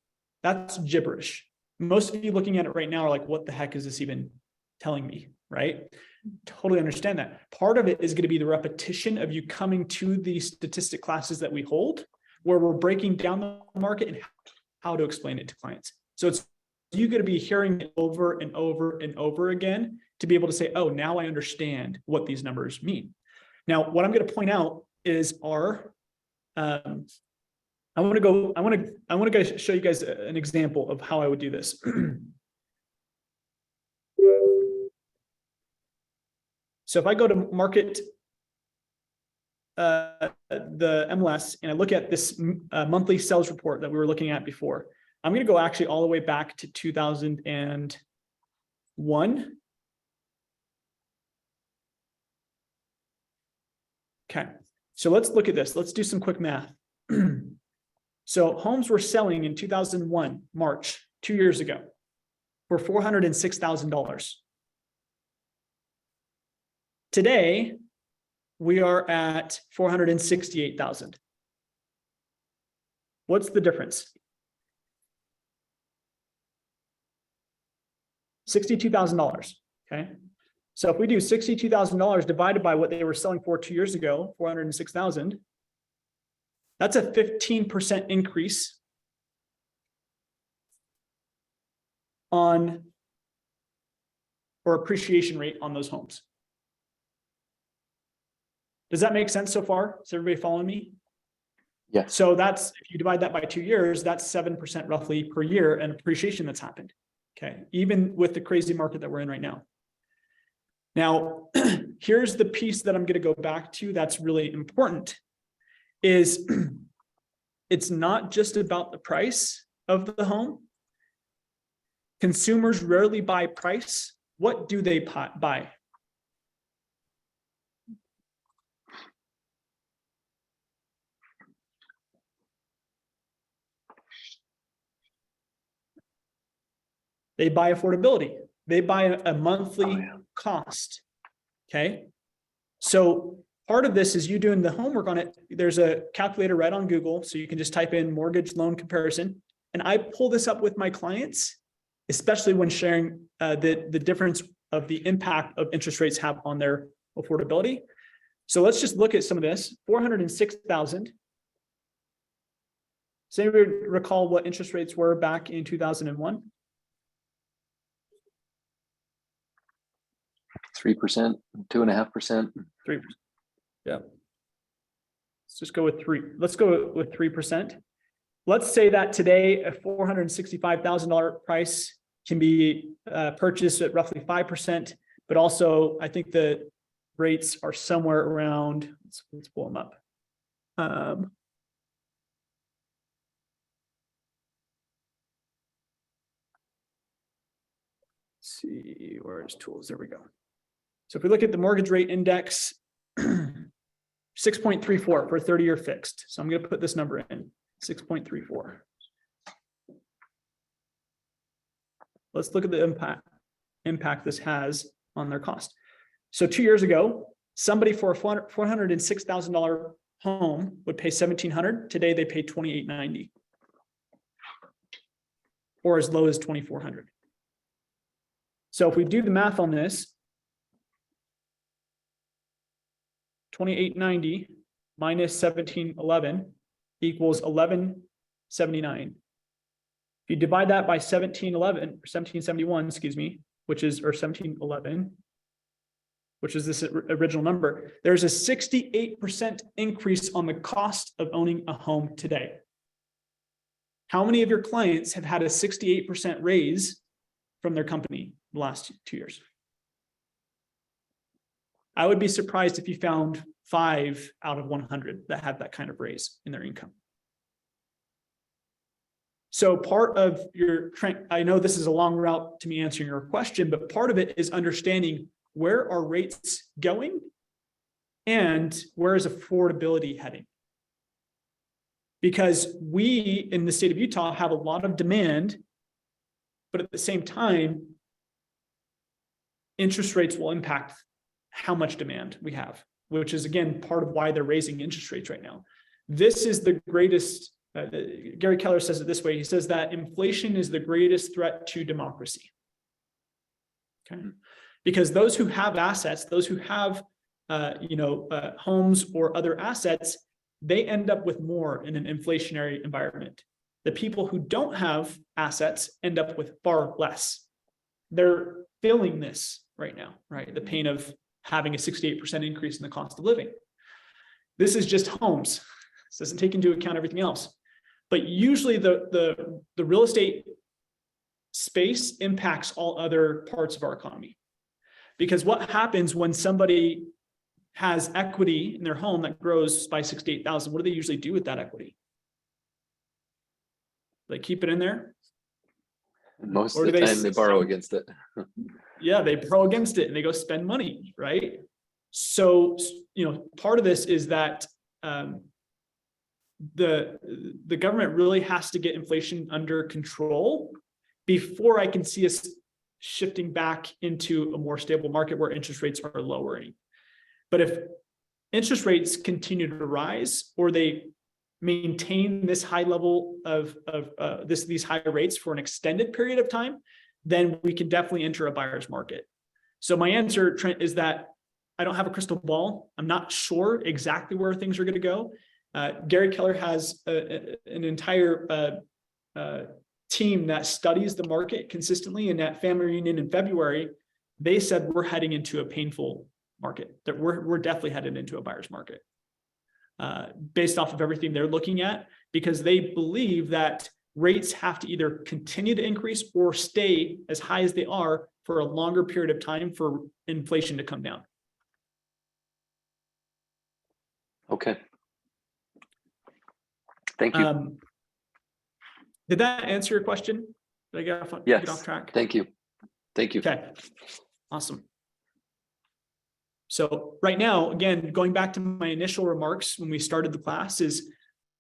that's gibberish. Most of you looking at it right now are like, what the heck is this even telling me, right? Totally understand that. Part of it is going to be the repetition of you coming to the statistic classes that we hold, where we're breaking down the market and how to explain it to clients. So it's you're going to be hearing it over and over and over again to be able to say, oh, now I understand what these numbers mean. Now, what I'm going to point out is our, I want to show you guys an example of how I would do this. So if I go to market, the MLS, and I look at this monthly sales report that we were looking at before, I'm going to go actually all the way back to 2001. Okay, so let's look at this. Let's do some quick math. So homes were selling in 2001, March, 2 years ago, for $406,000. Today, we are at 468,000. What's the difference? $62,000. Okay. So if we do $62,000 divided by what they were selling for 2 years ago, 406,000, that's a 15% increase on, or appreciation rate on those homes. Does that make sense so far? Is everybody following me? Yes. So that's, if you divide that by 2 years, that's 7% roughly per year and appreciation that's happened. Okay, even with the crazy market that we're in right now. Now, here's the piece that I'm going to go back to that's really important, is it's not just about the price of the home. Consumers rarely buy price. What do they buy? They buy affordability. They buy a monthly Oh, yeah. cost. Okay. So part of this is you doing the homework on it. There's a calculator right on Google. So you can just type in mortgage loan comparison. And I pull this up with my clients, especially when sharing the difference of the impact of interest rates have on their affordability. So let's just look at some of this. 406,000. Does anybody recall what interest rates were back in 2001? 3%, 2.5%. 3%. Yeah. Let's just go with 3. Let's go with 3%. Let's say that today a $465,000 price can be purchased at roughly 5%, but also I think the rates are somewhere around, let's pull them up. Let's see, where's tools? There we go. So if we look at the mortgage rate index, 6.34 for a 30-year fixed. So I'm going to put this number in, 6.34. Let's look at the impact this has on their cost. So 2 years ago, somebody for a $406,000 home would pay $1,700. Today they pay $2,890, or as low as $2,400. So if we do the math on this, $2,890 minus $1,711 equals $1,179. If you divide that by 1771, excuse me, which is, or 1711, which is this original number, there's a 68% increase on the cost of owning a home today. How many of your clients have had a 68% raise from their company the last 2 years? I would be surprised if you found 5 out of 100 that had that kind of raise in their income. So part of your, I know this is a long route to me answering your question, but part of it is understanding where are rates going and where is affordability heading? Because we in the state of Utah have a lot of demand, but at the same time, interest rates will impact how much demand we have, which is again, part of why they're raising interest rates right now. This is the greatest, Gary Keller says it this way. He says that inflation is the greatest threat to democracy. Okay. Because those who have assets, those who have, homes or other assets, they end up with more in an inflationary environment. The people who don't have assets end up with far less. They're feeling this right now, right? The pain of having a 68% increase in the cost of living. This is just homes. This doesn't take into account everything else. But usually the real estate space impacts all other parts of our economy. Because what happens when somebody has equity in their home that grows by 68,000, what do they usually do with that equity? They keep it in there? Most of the time they borrow against it. Yeah, they borrow against it and they go spend money, right? So, part of this is that the government really has to get inflation under control before I can see us shifting back into a more stable market where interest rates are lowering. But if interest rates continue to rise or they maintain this high level of these higher rates for an extended period of time, then we can definitely enter a buyer's market. So my answer, Trent, is that I don't have a crystal ball. I'm not sure exactly where things are going to go. Gary Keller has an entire team that studies the market consistently, and at family reunion in February, they said we're heading into a painful market, that we're definitely headed into a buyer's market based off of everything they're looking at, because they believe that rates have to either continue to increase or stay as high as they are for a longer period of time for inflation to come down. Okay. Thank you. Did that answer your question? Did I get off track? Thank you. Thank you. Okay, awesome. So right now, again, going back to my initial remarks when we started the class, is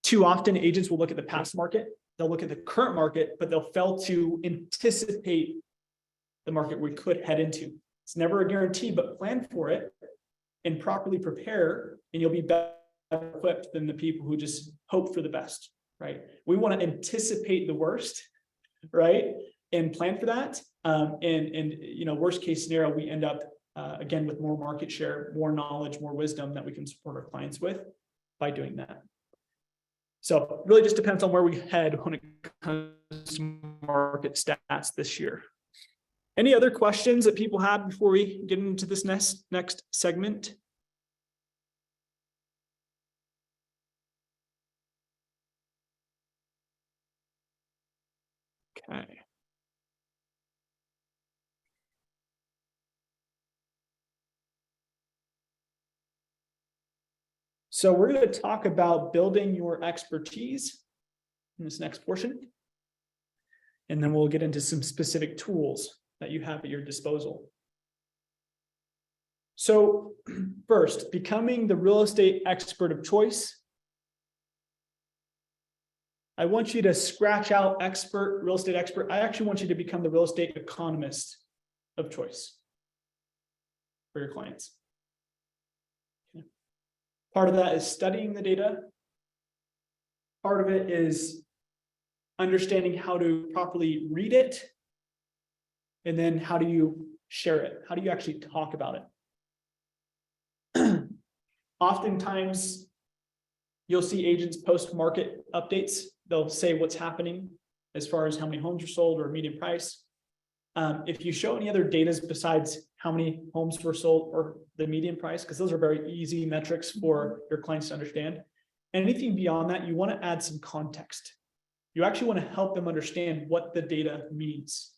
too often agents will look at the past market, they'll look at the current market, but they'll fail to anticipate the market we could head into. It's never a guarantee, but plan for it and properly prepare, and you'll be better equipped than the people who just hope for the best, right? We want to anticipate the worst, right? And plan for that. And worst case scenario, we end up again with more market share, more knowledge, more wisdom that we can support our clients with by doing that. So it really just depends on where we head when it comes to market stats this year. Any other questions that people had before we get into this next segment? Okay. So we're going to talk about building your expertise in this next portion. And then we'll get into some specific tools that you have at your disposal. So first, becoming the real estate expert of choice. I want you to scratch out expert, real estate expert. I actually want you to become the real estate economist of choice for your clients. Okay. Part of that is studying the data. Part of it is understanding how to properly read it. And then how do you share it? How do you actually talk about it? Oftentimes, you'll see agents post market updates. They'll say what's happening as far as how many homes are sold or median price. If you show any other data besides how many homes were sold or the median price, because those are very easy metrics for your clients to understand. Anything beyond that, you want to add some context. You actually want to help them understand what the data means.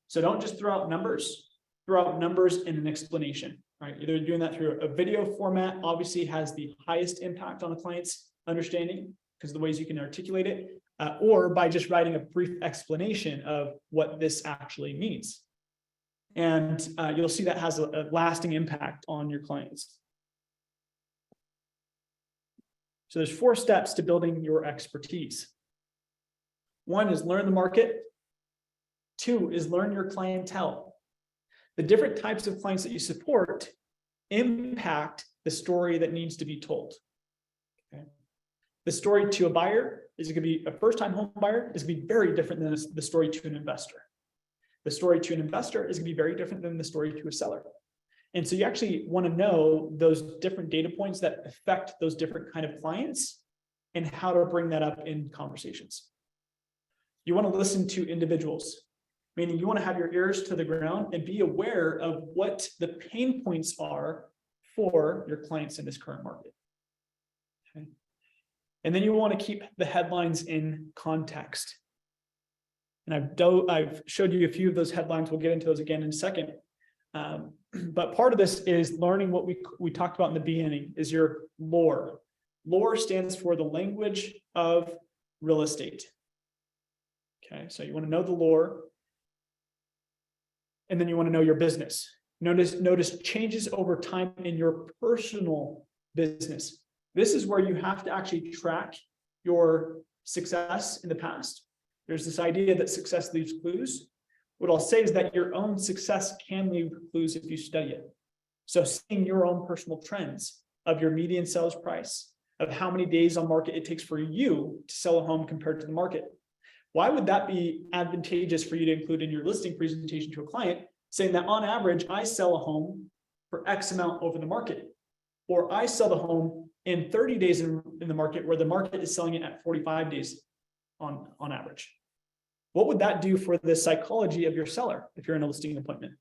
So don't just throw out numbers and an explanation, right? Either doing that through a video format obviously has the highest impact on a client's understanding because of the ways you can articulate it, or by just writing a brief explanation of what this actually means. And you'll see that has a lasting impact on your clients. So there's 4 steps to building your expertise. 1 is learn the market. 2 is learn your clientele. The different types of clients that you support impact the story that needs to be told. Okay. The story to a buyer is going to be a first-time home buyer is going to be very different than the story to an investor. The story to an investor is going to be very different than the story to a seller. And so you actually want to know those different data points that affect those different kind of clients and how to bring that up in conversations. You want to listen to individuals, meaning you want to have your ears to the ground and be aware of what the pain points are for your clients in this current market. Okay. And then you want to keep the headlines in context. And I've showed you a few of those headlines. We'll get into those again in a second. But part of this is learning what we talked about in the beginning is your lore. Lore stands for the language of real estate. Okay, so you want to know the lore. And then you want to know your business. Notice changes over time in your personal business. This is where you have to actually track your success in the past. There's this idea that success leaves clues. What I'll say is that your own success can leave clues if you study it. So seeing your own personal trends of your median sales price, of how many days on market it takes for you to sell a home compared to the market. Why would that be advantageous for you to include in your listing presentation to a client, saying that on average, I sell a home for X amount over the market, or I sell the home in 30 days in the market where the market is selling it at 45 days on average. What would that do for the psychology of your seller if you're in a listing appointment?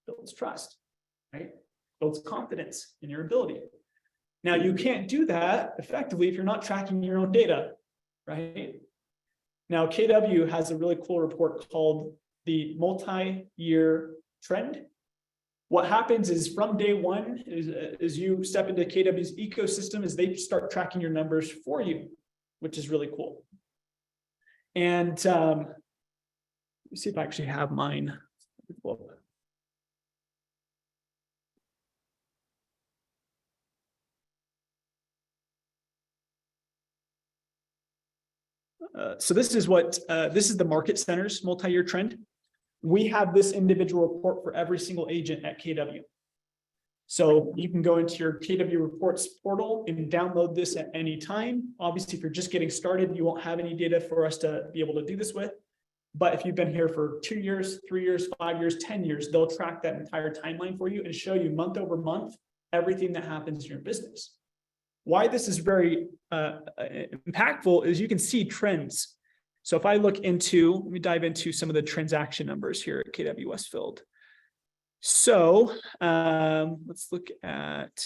Builds trust, right? Builds confidence in your ability. Now, you can't do that effectively if you're not tracking your own data, right? Now, KW has a really cool report called the multi-year trend. What happens is from day one, is you step into KW's ecosystem, is they start tracking your numbers for you, which is really cool. And let me see if I actually have mine. So this is what this is the market centers multi-year trend. we have this individual report for every single agent at KW. So you can go into your KW reports portal and download this at any time. Obviously, if you're just getting started, you won't have any data for us to be able to do this with. But if you've been here for 2 years, 3 years, 5 years, 10 years, they'll track that entire timeline for you and show you month over month everything that happens in your business. Why this is very impactful is you can see trends. So if I look into, let me dive into some of the transaction numbers here at KW Westfield. So let's look at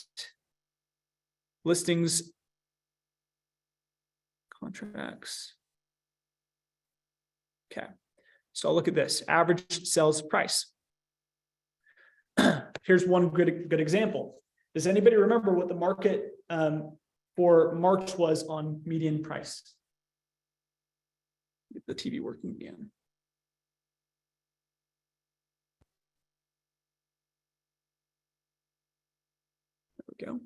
listings, contracts. Okay, so I'll look at this average sales price. Here's one good example. Does anybody remember what the market for March was on median price? Get the TV working again. There we go.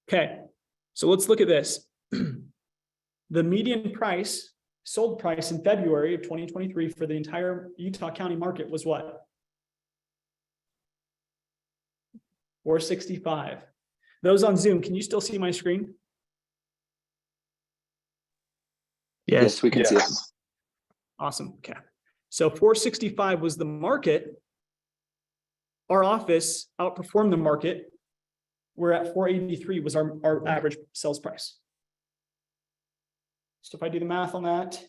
Okay, so let's look at this. The median price, sold price in February of 2023 for the entire Utah County market was what? $465. Those on Zoom, can you still see my screen? Yes, we can see it. Awesome. Okay. So 465 was the market. Our office outperformed the market. We're at 483 was our average sales price. So if I do the math on that,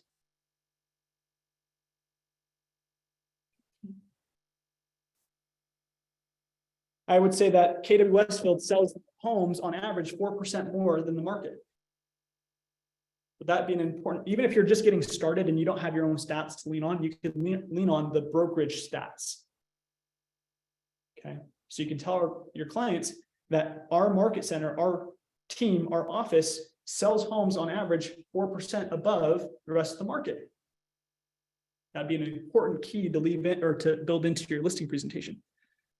I would say that KW Westfield sells homes on average 4% more than the market. Would that be an important, even if you're just getting started and you don't have your own stats to lean on, you can lean on the brokerage stats. Okay, so you can tell your clients that our market center, our team, our office sells homes on average 4% above the rest of the market. That'd be an important key to leave in or to build into your listing presentation.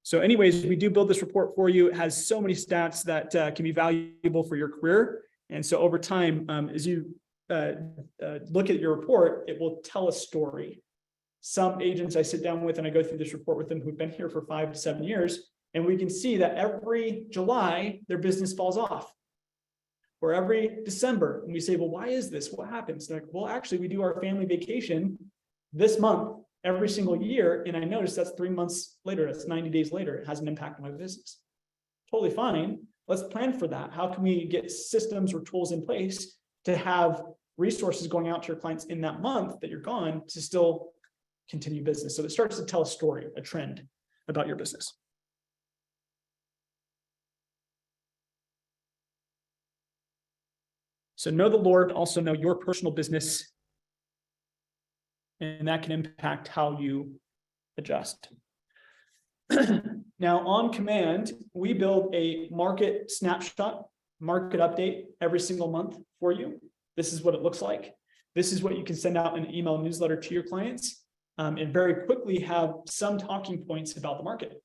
So anyways, we do build this report for you. It has so many stats that can be valuable for your career. And so over time, as you look at your report, it will tell a story. Some agents I sit down with and I go through this report with them who've been here for 5 to 7 years, and we can see that every July, their business falls off. Or every December, and we say, well, why is this? What happens? They're like, well, actually, we do our family vacation this month every single year, and I noticed that's 3 months later, that's 90 days later, it has an impact on my business. Totally fine. Let's plan for that. How can we get systems or tools in place to have resources going out to your clients in that month that you're gone to still continue business? So it starts to tell a story, a trend about your business. So know the Lord, also know your personal business, and that can impact how you adjust. Now, on command, we build a market snapshot, market update every single month for you. This is what it looks like. This is what you can send out in an email newsletter to your clients, and very quickly have some talking points about the market.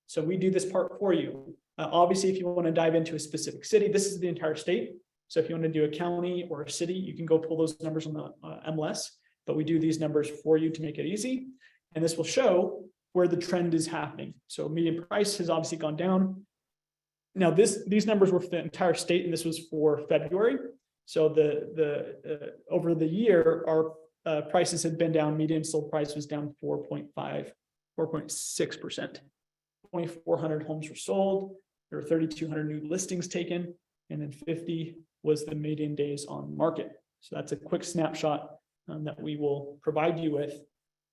So we do this part for you. Obviously, if you want to dive into a specific city, this is the entire state. So if you want to do a county or a city, you can go pull those numbers on the MLS, but we do these numbers for you to make it easy. And this will show where the trend is happening. So median price has obviously gone down. Now these numbers were for the entire state, and this was for February. So over the year, our prices had been down. Median sold price was down 4.6%. 2,400 homes were sold. There were 3,200 new listings taken, and then 50 was the median days on market. So that's a quick snapshot that we will provide you with.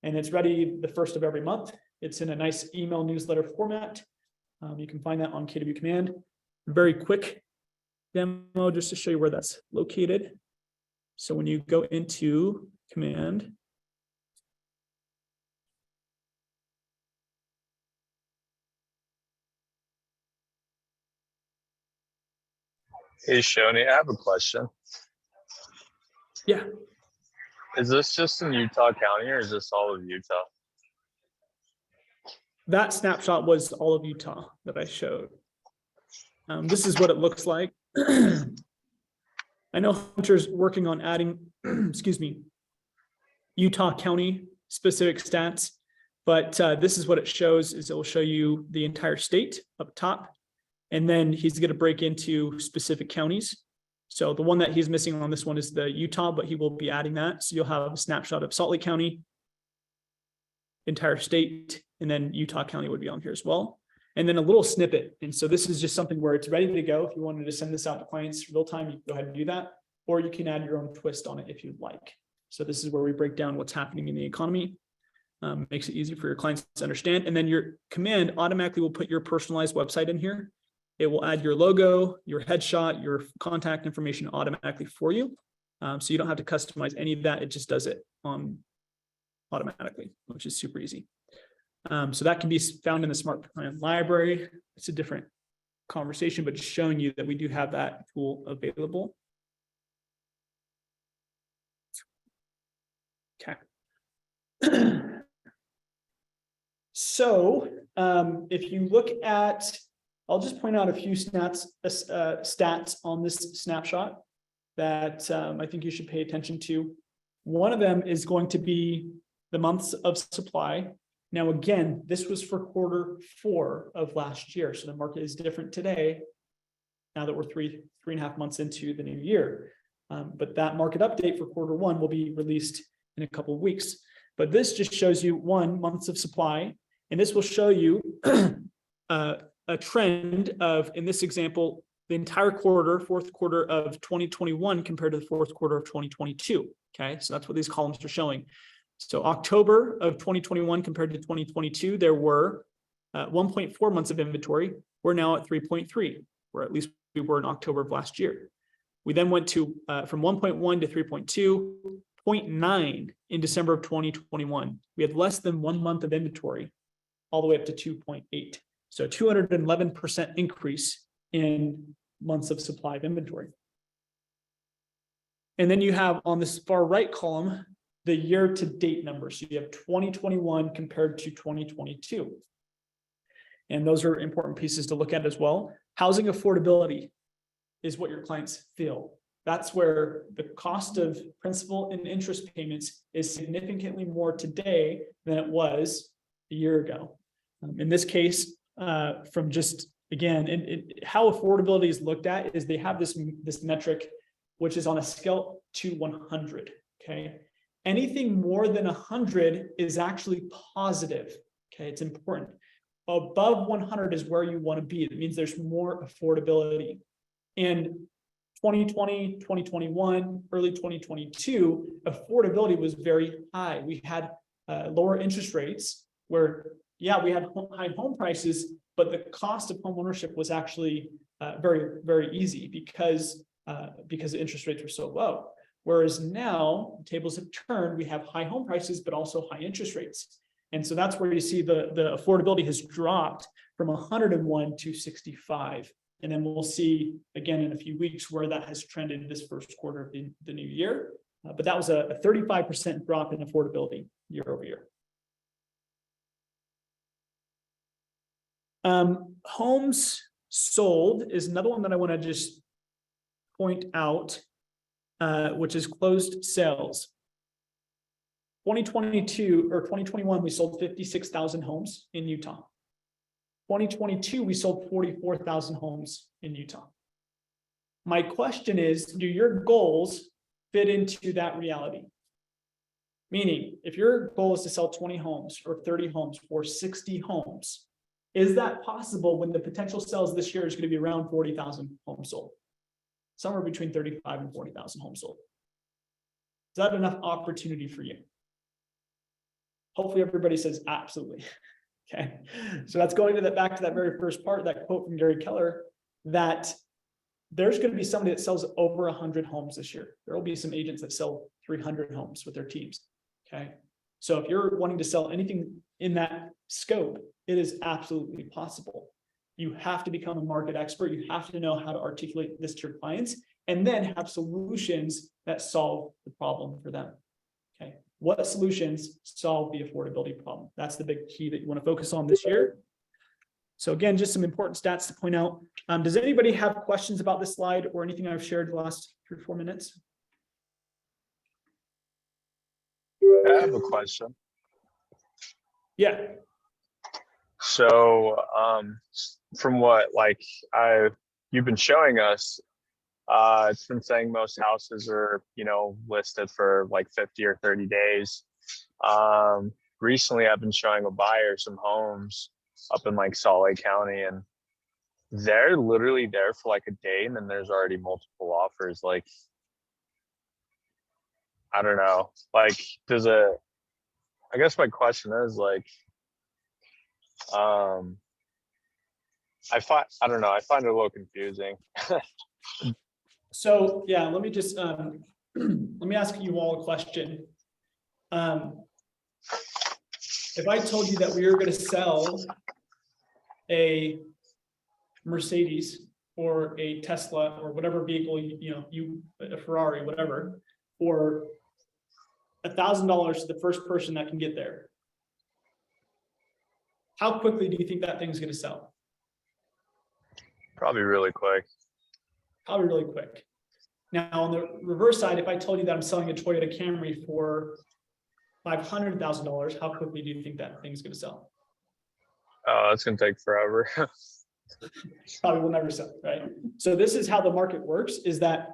And it's ready the first of every month. It's in a nice email newsletter format. You can find that on KW Command. Very quick demo just to show you where that's located. So when you go into Command, Hey, Shoney, I have a question. yeah, Is this just in Utah County or is this all of Utah? that snapshot was all of Utah that I showed. This is what it looks like. I know Hunter's working on adding, excuse me, Utah County specific stats, but this is what it shows. Is it will show you the entire state up top, and then he's going to break into specific counties. So the one that he's missing on this one is the Utah, but he will be adding that. So you'll have a snapshot of Salt Lake County, entire state, and then Utah County would be on here as well. And then a little snippet. And so this is just something where it's ready to go. If you wanted to send this out to clients real time, you can go ahead and do that, or you can add your own twist on it if you'd like. So this is where we break down what's happening in the economy. Makes it easy for your clients to understand. And then your command automatically will put your personalized website in here. It will add your logo, your headshot, your contact information automatically for you. So you don't have to customize any of that. It just does it automatically, which is super easy. So that can be found in the Smart Plan library. It's a different conversation, but just showing you that we do have that tool available. Okay. So if you look at, I'll just point out a few stats on this snapshot that I think you should pay attention to. One of them is going to be the months of supply. Now, again, this was for Q4 of last year. So the market is different today, now that we're three and a half months into the new year. But that market update for Q1 will be released in a couple of weeks. But this just shows you months of supply. And this will show you a trend of, in this example, the entire quarter, Q4 of 2021 compared to the Q4 of 2022. Okay, so that's what these columns are showing. So October of 2021 compared to 2022, there were 1.4 months of inventory. We're now at 3.3, or at least we were in October of last year. We then went to from 1.1 to 3.2, 0.9 in December of 2021. We had less than 1 month of inventory, all the way up to 2.8. So 211% increase in months of supply of inventory. And then you have on this far right column, the year-to-date numbers. So you have 2021 compared to 2022. And those are important pieces to look at as well. Housing affordability is what your clients feel. That's where the cost of principal and interest payments is significantly more today than it was a year ago. In this case, from just, again, how affordability is looked at is they have this metric, which is on a scale to 100, okay? Anything more than 100 is actually positive, okay? It's important. Above 100 is where you want to be. It means there's more affordability. In 2020, 2021, early 2022, affordability was very high. We had lower interest rates where, yeah, we had high home prices, but the cost of home ownership was actually very, very easy because interest rates were so low. Whereas now, tables have turned, we have high home prices, but also high interest rates. And so that's where you see the affordability has dropped from 101 to 65. And then we'll see again in a few weeks where that has trended this Q1 of the new year. But that was a 35% drop in affordability year over year. Homes sold is another one that I want to just point out, which is closed sales. 2022 or 2021, we sold 56,000 homes in Utah. 2022, we sold 44,000 homes in Utah. My question is, do your goals fit into that reality? Meaning, if your goal is to sell 20 homes or 30 homes or 60 homes, is that possible when the potential sales this year is going to be around 40,000 homes sold? Somewhere between 35 and 40,000 homes sold. Is that enough opportunity for you? Hopefully everybody says absolutely. Okay, so that's going to back to that very first part, that quote from Gary Keller, that there's going to be somebody that sells over 100 homes this year. There will be some agents that sell 300 homes with their teams. Okay, so if you're wanting to sell anything in that scope, it is absolutely possible. You have to become a market expert. You have to know how to articulate this to your clients and then have solutions that solve the problem for them. Okay, What solutions solve the affordability problem? That's the big key that you want to focus on this year. So again, just some important stats to point out. Does anybody have questions about this slide or anything I've shared the last 3 or 4 minutes? I have a question. Yeah. So, from what you've been showing us, it's been saying most houses are, listed for like 50 or 30 days. Recently I've been showing a buyer some homes up in like Salt Lake County, and they're literally there for like a day and then there's already multiple offers. Like, I don't know, like, I guess my question is like, I don't know, I find it a little confusing. So yeah, let me just let me ask you all a question. If I told you that we were going to sell a Mercedes or a Tesla or whatever vehicle a Ferrari, whatever, for $1,000 to the first person that can get there, how quickly do you think that thing's going to sell? Probably really quick. Probably really quick. Now, on the reverse side, if I told you that I'm selling a Toyota Camry for $500,000, how quickly do you think that thing's going to sell? Oh, it's going to take forever. Probably will never sell, right? So this is how the market works, is that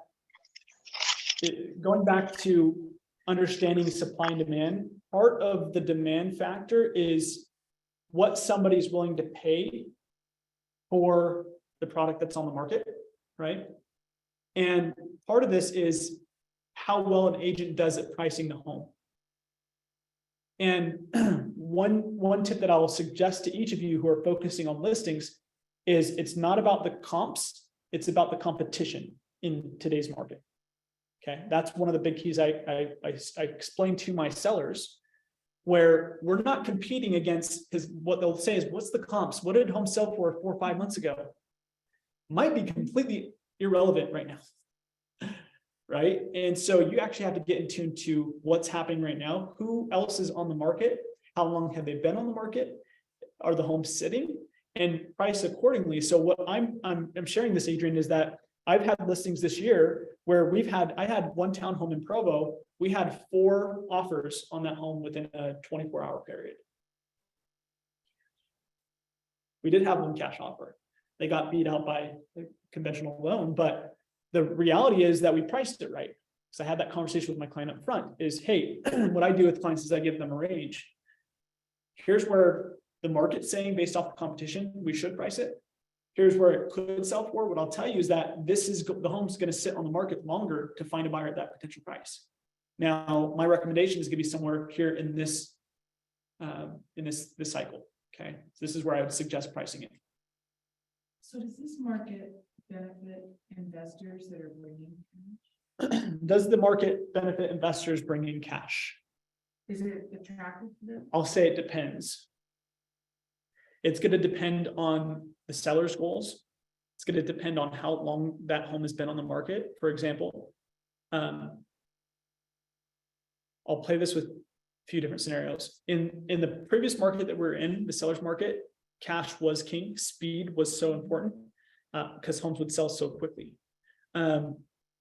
going back to understanding supply and demand, part of the demand factor is what somebody's willing to pay for the product that's on the market, right? And part of this is how well an agent does at pricing the home. And one tip that I will suggest to each of you who are focusing on listings is it's not about the comps, it's about the competition in today's market. Okay, that's one of the big keys I explain to my sellers, where we're not competing against, because what they'll say is, what's the comps? What did home sell for 4 or 5 months ago? Might be completely irrelevant right now, right? And so you actually have to get in tune to what's happening right now. Who else is on the market? How long have they been on the market? Are the homes sitting? And price accordingly. So what I'm sharing this, Adrian, is that I've had listings this year where I had one townhome in Provo. We had 4 offers on that home within a 24-hour period. We did have one cash offer. They got beat out by the conventional loan, but the reality is that we priced it right. So I had that conversation with my client up front is, hey, what I do with clients is I give them a range. Here's where the market's saying based off the competition, we should price it. Here's where it could sell for. What I'll tell you is that the home's going to sit on the market longer to find a buyer at that potential price. Now, my recommendation is going to be somewhere here in this cycle. Okay, so this is where I would suggest pricing it. So does this market benefit investors that are bringing cash? Does the market benefit investors bringing cash? Is it attractive to them? I'll say it depends. It's going to depend on the seller's goals. It's going to depend on how long that home has been on the market. For example, I'll play this with a few different scenarios. In the previous market that we're in, the seller's market, cash was king. Speed was so important because homes would sell so quickly. In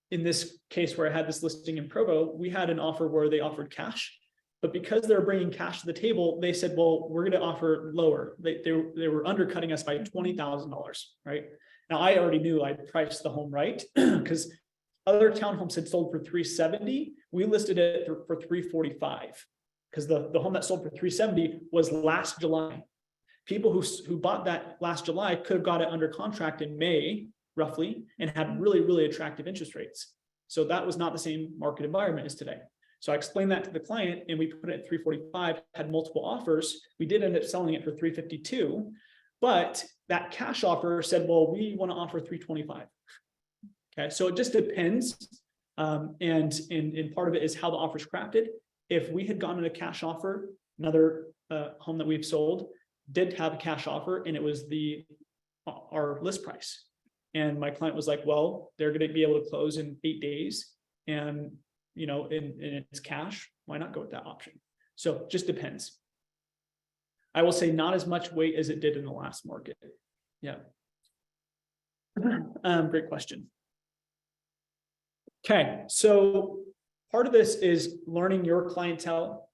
this case where I had this listing in Provo, we had an offer where they offered cash. But because they're bringing cash to the table, they said, well, we're going to offer lower. They were undercutting us by $20,000, right? Now, I already knew I'd priced the home right because other townhomes had sold for $370. We listed it for $345 because the home that sold for $370 was last July. People who bought that last July could have got it under contract in May, roughly, and had really, really attractive interest rates. So that was not the same market environment as today. So I explained that to the client and we put it at 345, had multiple offers. We did end up selling it for 352, but that cash offer said, well, we want to offer 325. Okay, so it just depends. And part of it is how the offer is crafted. If we had gotten a cash offer, another home that we've sold did have a cash offer and it was our list price. And my client was like, well, they're going to be able to close in 8 days. And and it's cash. Why not go with that option? So just depends. I will say not as much weight as it did in the last market. Yeah. Great question. Okay, so part of this is learning your clientele.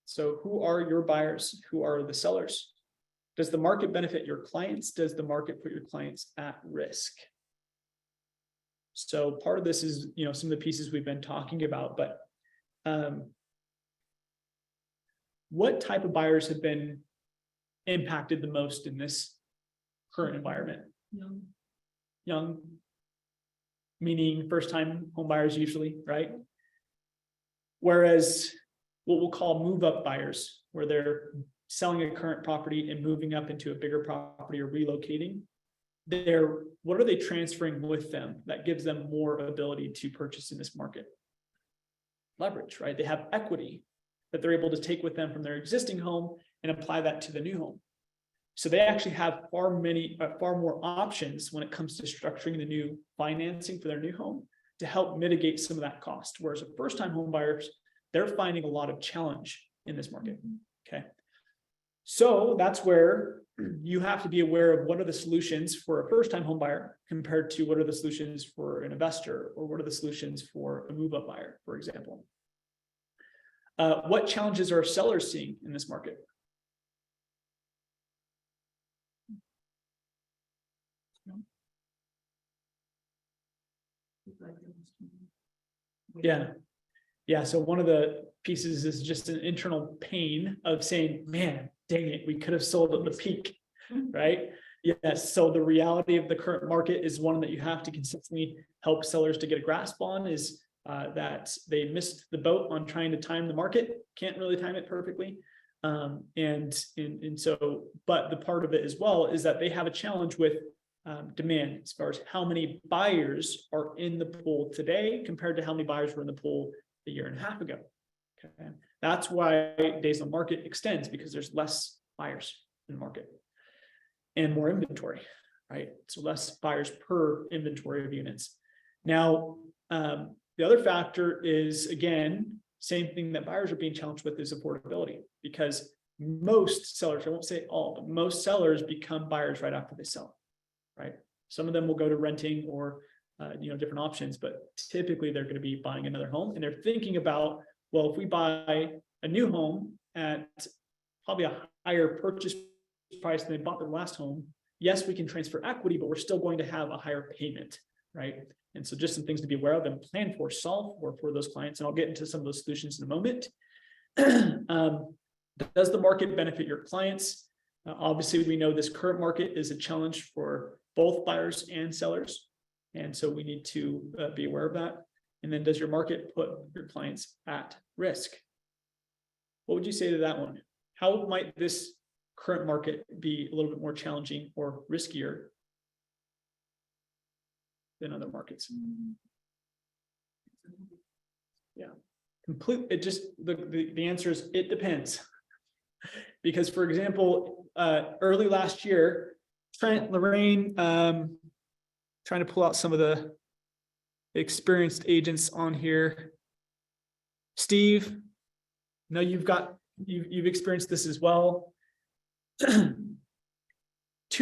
So who are your buyers? Who are the sellers? Does the market benefit your clients? Does the market put your clients at risk? So part of this is, some of the pieces we've been talking about, but what type of buyers have been impacted the most in this current environment? Young, meaning first-time home buyers usually, right? Whereas what we'll call move-up buyers, where they're selling a current property and moving up into a bigger property or relocating, what are they transferring with them that gives them more ability to purchase in this market? Leverage, right? They have equity that they're able to take with them from their existing home and apply that to the new home. So they actually have far more options when it comes to structuring the new financing for their new home to help mitigate some of that cost. Whereas first-time home buyers, they're finding a lot of challenge in this market. Okay. So that's where you have to be aware of what are the solutions for a first-time home buyer compared to what are the solutions for an investor, or what are the solutions for a move-up buyer, for example. What challenges are sellers seeing in this market? Yeah. So one of the pieces is just an internal pain of saying, man, dang it, we could have sold at the peak, right? Yes. So the reality of the current market is one that you have to consistently help sellers to get a grasp on, is that they missed the boat on trying to time the market, can't really time it perfectly. But the part of it as well is that they have a challenge with demand as far as how many buyers are in the pool today compared to how many buyers were in the pool a year and a half ago. Okay. That's why days on market extends, because there's less buyers in the market and more inventory, right? So less buyers per inventory of units. Now, the other factor is, again, same thing that buyers are being challenged with, is affordability, because most sellers, I won't say all, but most sellers become buyers right after they sell, right? Some of them will go to renting or different options, but typically they're going to be buying another home, and they're thinking about, well, if we buy a new home at probably a higher purchase price than they bought their last home, yes, we can transfer equity, but we're still going to have a higher payment, right? And so just some things to be aware of and plan for, solve for those clients. And I'll get into some of those solutions in a moment. Does the market benefit your clients? Obviously, we know this current market is a challenge for both buyers and sellers. And so we need to be aware of that. And then, does your market put your clients at risk? What would you say to that one? How might this current market be a little bit more challenging or riskier than other markets? Yeah, the answer is it depends. Because, for example, early last year, Trent, Lorraine, trying to pull out some of the experienced agents on here. Steve, no, you've experienced this as well. 2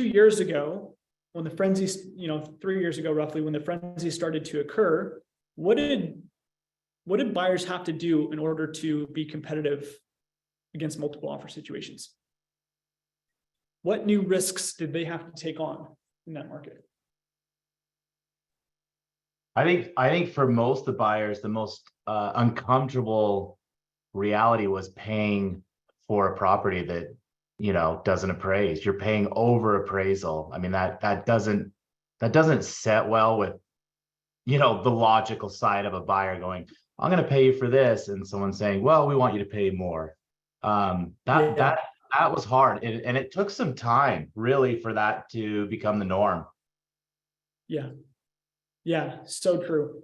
years ago, when the frenzy, 3 years ago, roughly, when the frenzy started to occur, what did buyers have to do in order to be competitive against multiple offer situations? What new risks did they have to take on in that market? I think for most of the buyers, the most uncomfortable reality was paying for a property that, doesn't appraise. You're paying over appraisal. I mean, that doesn't set well with, the logical side of a buyer going, I'm going to pay you for this, and someone saying, well, we want you to pay more. That was hard, and it took some time really for that to become the norm. Yeah, so true.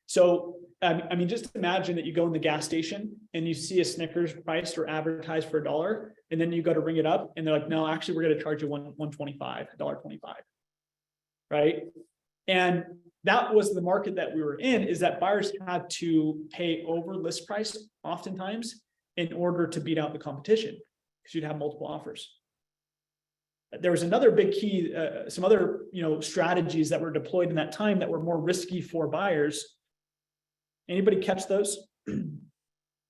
So, I mean, just imagine that you go in the gas station and you see a Snickers priced or advertised for $1, and then you go to ring it up and they're like, no, actually, we're going to charge you $1.25, $1.25, right? And that was the market that we were in, is that buyers had to pay over list price oftentimes in order to beat out the competition, because you'd have multiple offers. There was another big key, some other, strategies that were deployed in that time that were more risky for buyers. Anybody catch those?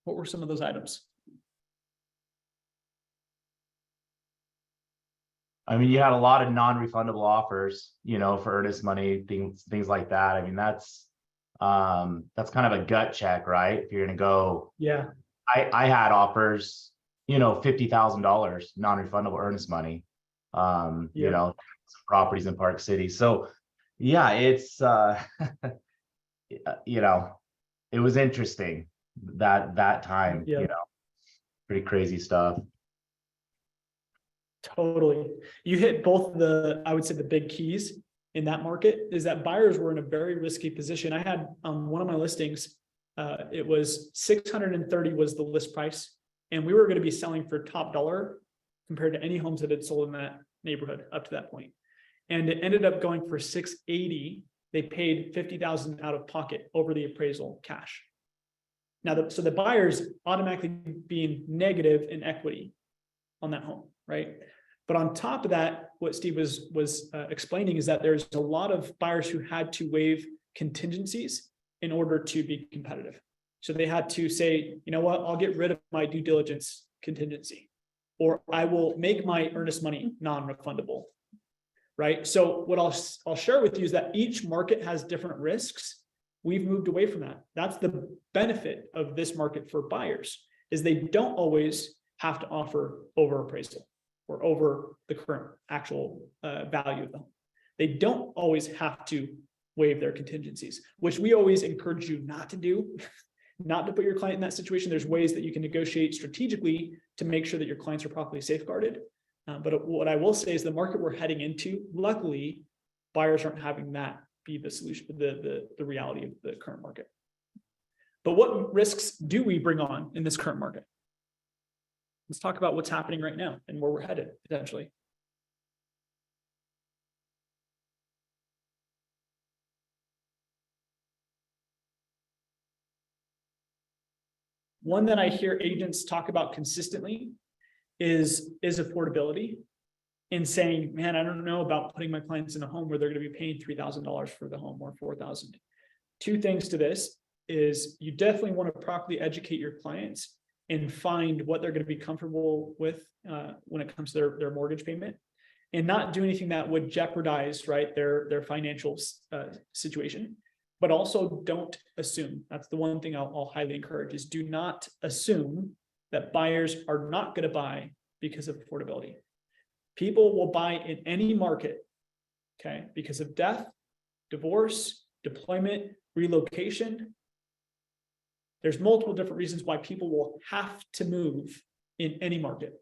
What were some of those items? I mean, you had a lot of non-refundable offers, for earnest money, things like that. I mean, that's kind of a gut check, right? If you're gonna go, Yeah. I had offers, $50,000 non-refundable earnest money, some properties in Park City. So yeah, it's it was interesting that time, Yeah. pretty crazy stuff. Totally. You hit both I would say the big keys in that market, is that buyers were in a very risky position. I had one of my listings, it was 630 was the list price, and we were going to be selling for top dollar compared to any homes that had sold in that neighborhood up to that point. And it ended up going for 680. They paid 50,000 out of pocket over the appraisal cash. Now, so the buyers automatically being negative in equity on that home, right? But on top of that, what Steve was explaining is that there's a lot of buyers who had to waive contingencies in order to be competitive. So they had to say, you know what, I'll get rid of my due diligence contingency, or I will make my earnest money non-refundable, right? So what I'll share with you is that each market has different risks. We've moved away from that. That's the benefit of this market for buyers, is they don't always have to offer over appraisal or over the current actual value of the home. They don't always have to waive their contingencies, which we always encourage you not to do, not to put your client in that situation. There's ways that you can negotiate strategically to make sure that your clients are properly safeguarded. But what I will say is the market we're heading into, luckily, buyers aren't having that be the solution, the reality of the current market. But what risks do we bring on in this current market? Let's talk about what's happening right now and where we're headed potentially. One that I hear agents talk about consistently is affordability, and saying, man, I don't know about putting my clients in a home where they're going to be paying $3,000 for the home or $4,000. Two things to this is you definitely want to properly educate your clients and find what they're going to be comfortable with when it comes to their mortgage payment, and not do anything that would jeopardize, right, their financial situation. But also don't assume. That's the one thing I'll highly encourage, is do not assume that buyers are not going to buy because of affordability. People will buy in any market, okay, because of death, divorce, deployment, relocation. There's multiple different reasons why people will have to move in any market,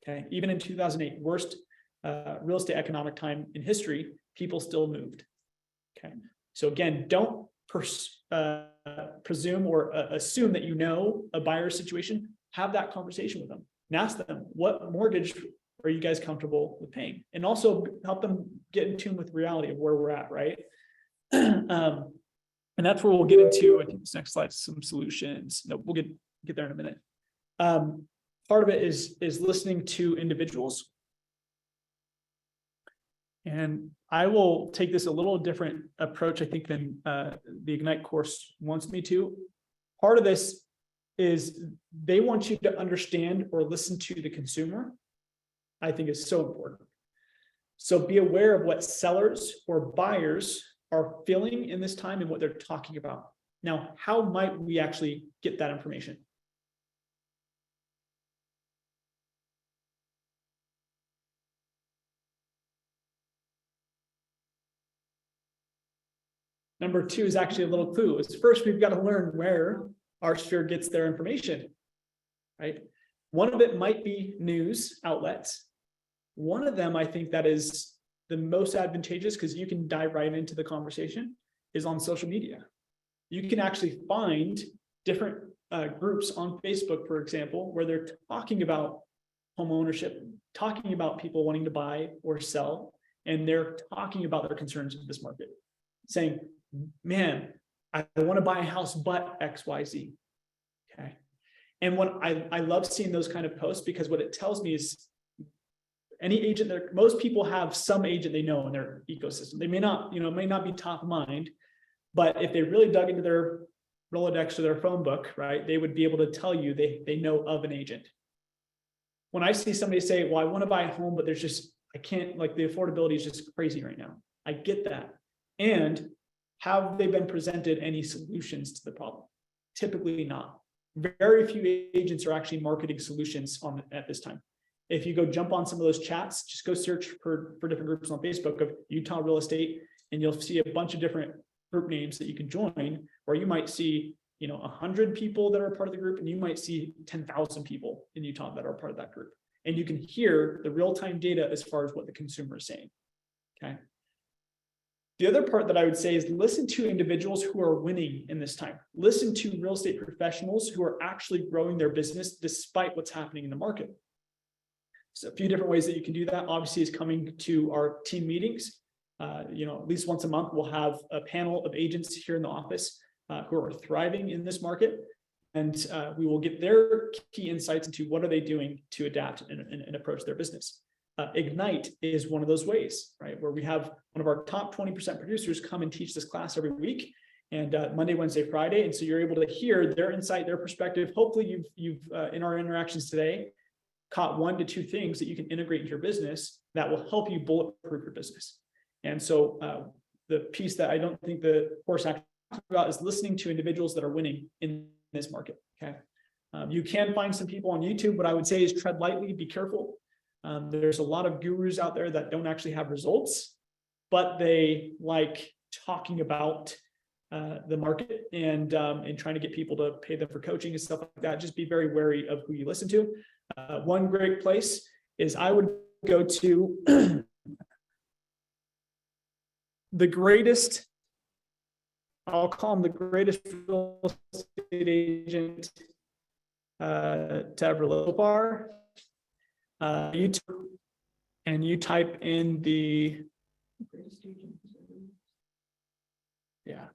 okay? Even in 2008, worst real estate economic time in history, people still moved, okay? So again, don't presume or assume that you know a buyer's situation. Have that conversation with them and ask them, what mortgage are you guys comfortable with paying? And also help them get in tune with reality of where we're at, right? And that's where we'll get into, I think this next slide, some solutions. No, we'll get there in a minute. Part of it is listening to individuals. And I will take this a little different approach, I think, than the Ignite course wants me to. Part of this is they want you to understand or listen to the consumer, I think is so important. So be aware of what sellers or buyers are feeling in this time and what they're talking about. Now, how might we actually get that information? Number two is actually a little clue. Is first, we've got to learn where our sphere gets their information, right? One of it might be news outlets. One of them, I think that is the most advantageous, because you can dive right into the conversation, is on social media. You can actually find different groups on Facebook, for example, where they're talking about home ownership, talking about people wanting to buy or sell, and they're talking about their concerns in this market, saying, man, I want to buy a house, but XYZ. Okay. And when I love seeing those kind of posts, because what it tells me is any agent there, most people have some agent they know in their ecosystem. They may not, may not be top of mind, but if they really dug into their Rolodex or their phone book, right, they would be able to tell you they know of an agent. When I see somebody say, well, I want to buy a home, but there's just, I can't, like the affordability is just crazy right now. I get that. And have they been presented any solutions to the problem? Typically not. Very few agents are actually marketing solutions at this time. If you go jump on some of those chats, just go search for different groups on Facebook of Utah real estate, and you'll see a bunch of different group names that you can join, or you might see, 100 people that are part of the group, and you might see 10,000 people in Utah that are part of that group. And you can hear the real-time data as far as what the consumer is saying. Okay. The other part that I would say is listen to individuals who are winning in this time. Listen to real estate professionals who are actually growing their business despite what's happening in the market. So a few different ways that you can do that, obviously, is coming to our team meetings. At least once a month, we'll have a panel of agents here in the office who are thriving in this market. And we will get their key insights into what are they doing to adapt and approach their business. Ignite is one of those ways, right? Where we have one of our top 20% producers come and teach this class every week, and Monday, Wednesday, Friday. And so you're able to hear their insight, their perspective. Hopefully you've in our interactions today, caught 1 to 2 things that you can integrate into your business that will help you bulletproof your business. And so the piece that I don't think the course actually talks about is listening to individuals that are winning in this market. Okay. You can find some people on YouTube. What I would say is tread lightly, be careful. There's a lot of gurus out there that don't actually have results, but they like talking about the market and trying to get people to pay them for coaching and stuff like that. Just be very wary of who you listen to. One great place is I would go to the greatest, I'll call him the greatest real estate agent to ever live so far. YouTube, and you type in the, yeah.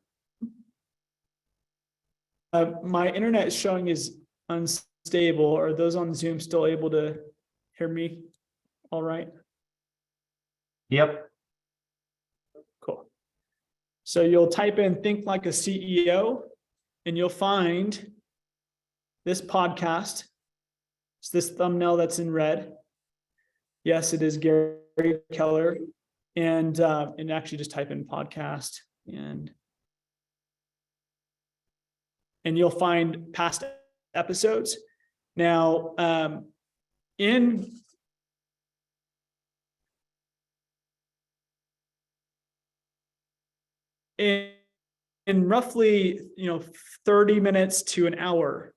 My internet is showing is unstable. Are those on Zoom still able to hear me all right? Yep. Cool. So you'll type in "think like a CEO" and you'll find this podcast. It's this thumbnail that's in red. Yes, it is Gary Keller. And actually just type in podcast and you'll find past episodes. Now, in roughly 30 minutes to an hour,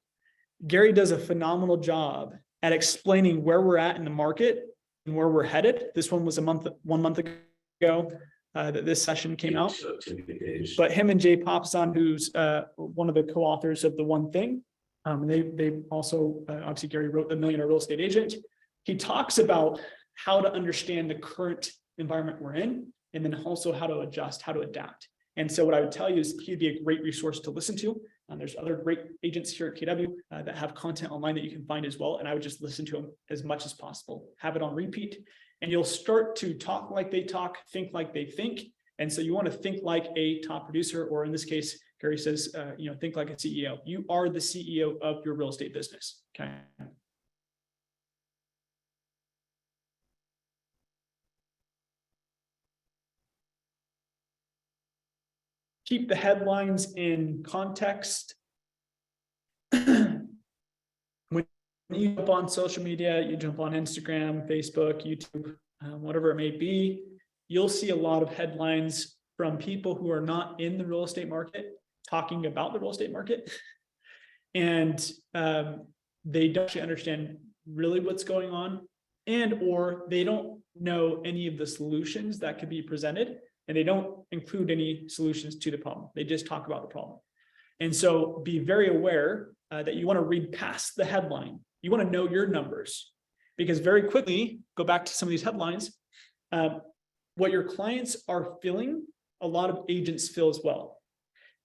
Gary does a phenomenal job at explaining where we're at in the market and where we're headed. This one was 1 month ago that this session came out. But him and Jay Popson, who's one of the co-authors of The One Thing, they also, obviously Gary wrote The Millionaire Real Estate Agent. He talks about how to understand the current environment we're in, and then also how to adjust, how to adapt. And so what I would tell you is he'd be a great resource to listen to. There's other great agents here at KW that have content online that you can find as well. And I would just listen to them as much as possible, have it on repeat, and you'll start to talk like they talk, think like they think. And so you want to think like a top producer, or in this case, Gary says, think like a CEO. You are the CEO of your real estate business. Okay. Keep the headlines in context. When you jump on social media, you jump on Instagram, Facebook, YouTube, whatever it may be, you'll see a lot of headlines from people who are not in the real estate market talking about the real estate market. And they don't actually understand really what's going on, or they don't know any of the solutions that could be presented. And they don't include any solutions to the problem. They just talk about the problem. And so be very aware that you want to read past the headline. You want to know your numbers, because very quickly, go back to some of these headlines. What your clients are feeling a lot of agents feel as well.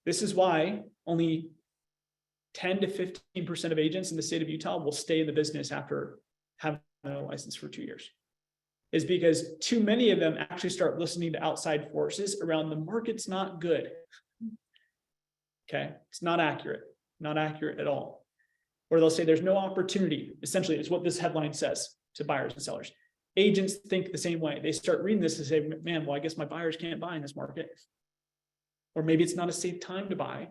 This is why only 10 to 15% of agents in the state of Utah will stay in the business after having a license for 2 years. Is because too many of them actually start listening to outside forces around the market's not good. Okay, it's not accurate at all. Or they'll say there's no opportunity. Essentially, it's what this headline says to buyers and sellers. Agents think the same way. They start reading this and say, man, well, I guess my buyers can't buy in this market. Or maybe it's not a safe time to buy.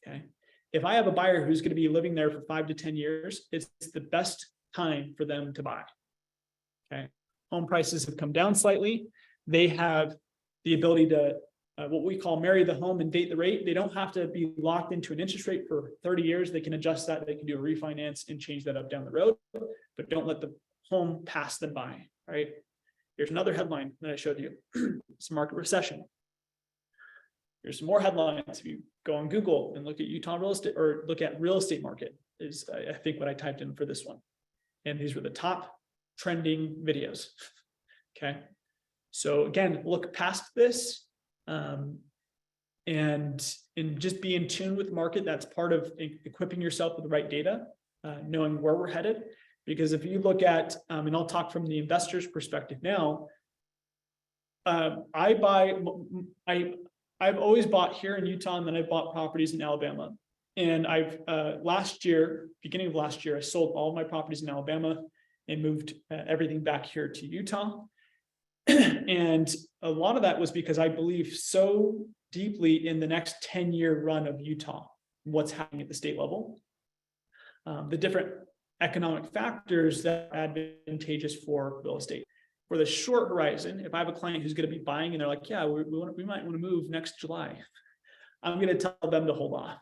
Okay. If I have a buyer who's going to be living there for 5 to 10 years, it's the best time for them to buy. Okay. Home prices have come down slightly. They have the ability to what we call marry the home and date the rate. They don't have to be locked into an interest rate for 30 years. They can adjust that. They can do a refinance and change that up down the road, but don't let the home pass them by. All right. Here's another headline that I showed you. It's a market recession. Here's some more headlines. If you go on Google and look at Utah real estate or look at real estate market is I think what I typed in for this one. And these were the top trending videos. Okay. So again, look past this and just be in tune with the market. That's part of equipping yourself with the right data, knowing where we're headed. Because if you look at, and I'll talk from the investor's perspective now, I've always bought here in Utah, and then I bought properties in Alabama. And I've beginning of last year, I sold all of my properties in Alabama and moved everything back here to Utah. And a lot of that was because I believe so deeply in the next 10-year run of Utah, what's happening at the state level, the different economic factors that are advantageous for real estate. For the short horizon, if I have a client who's going to be buying and they're like, yeah, we might want to move next July, I'm going to tell them to hold off.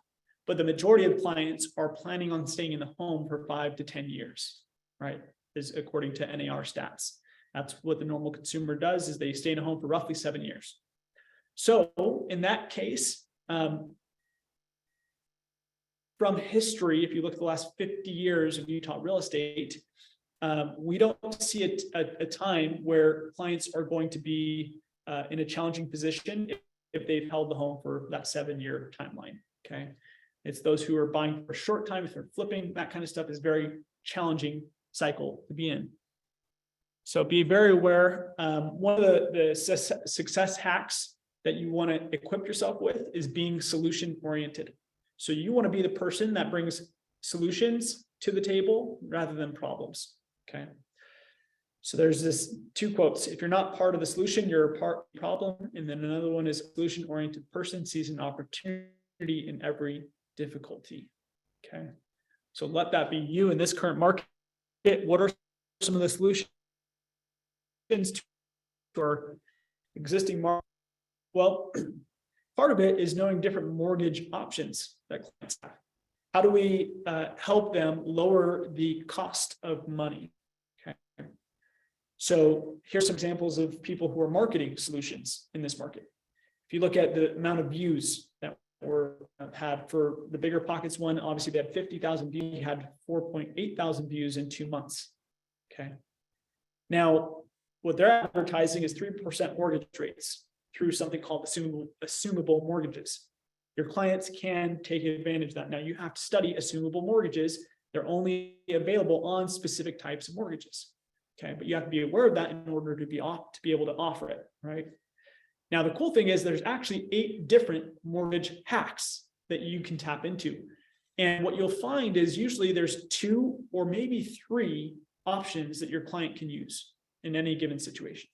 But the majority of clients are planning on staying in the home for 5 to 10 years, right? Is according to NAR stats. That's what the normal consumer does, is they stay in a home for roughly 7 years. So in that case, from history, if you look at the last 50 years of Utah real estate, we don't see a time where clients are going to be in a challenging position if they've held the home for that 7-year timeline. Okay, it's those who are buying for a short time, if they're flipping, that kind of stuff is very challenging cycle to be in. So be very aware. One of the success hacks that you want to equip yourself with is being solution oriented. So you want to be the person that brings solutions to the table rather than problems. Okay. So there's this 2 quotes. If you're not part of the solution, you're a part of the problem. And then another one is solution oriented person sees an opportunity in every difficulty. Okay. So let that be you in this current market. What are some of the solutions to our existing market? Well, part of it is knowing different mortgage options that clients have. How do we help them lower the cost of money? Okay. So here's some examples of people who are marketing solutions in this market. If you look at the amount of views that were had for the Bigger Pockets one, obviously they had 50,000 views. You had 4.8 thousand views in 2 months. Okay. Now, what they're advertising is 3% mortgage rates through something called assumable mortgages. Your clients can take advantage of that. Now, you have to study assumable mortgages. They're only available on specific types of mortgages. Okay, but you have to be aware of that in order to be able to offer it, right? Now, the cool thing is there's actually 8 different mortgage hacks that you can tap into. And what you'll find is usually there's 2 or maybe 3 options that your client can use in any given situation.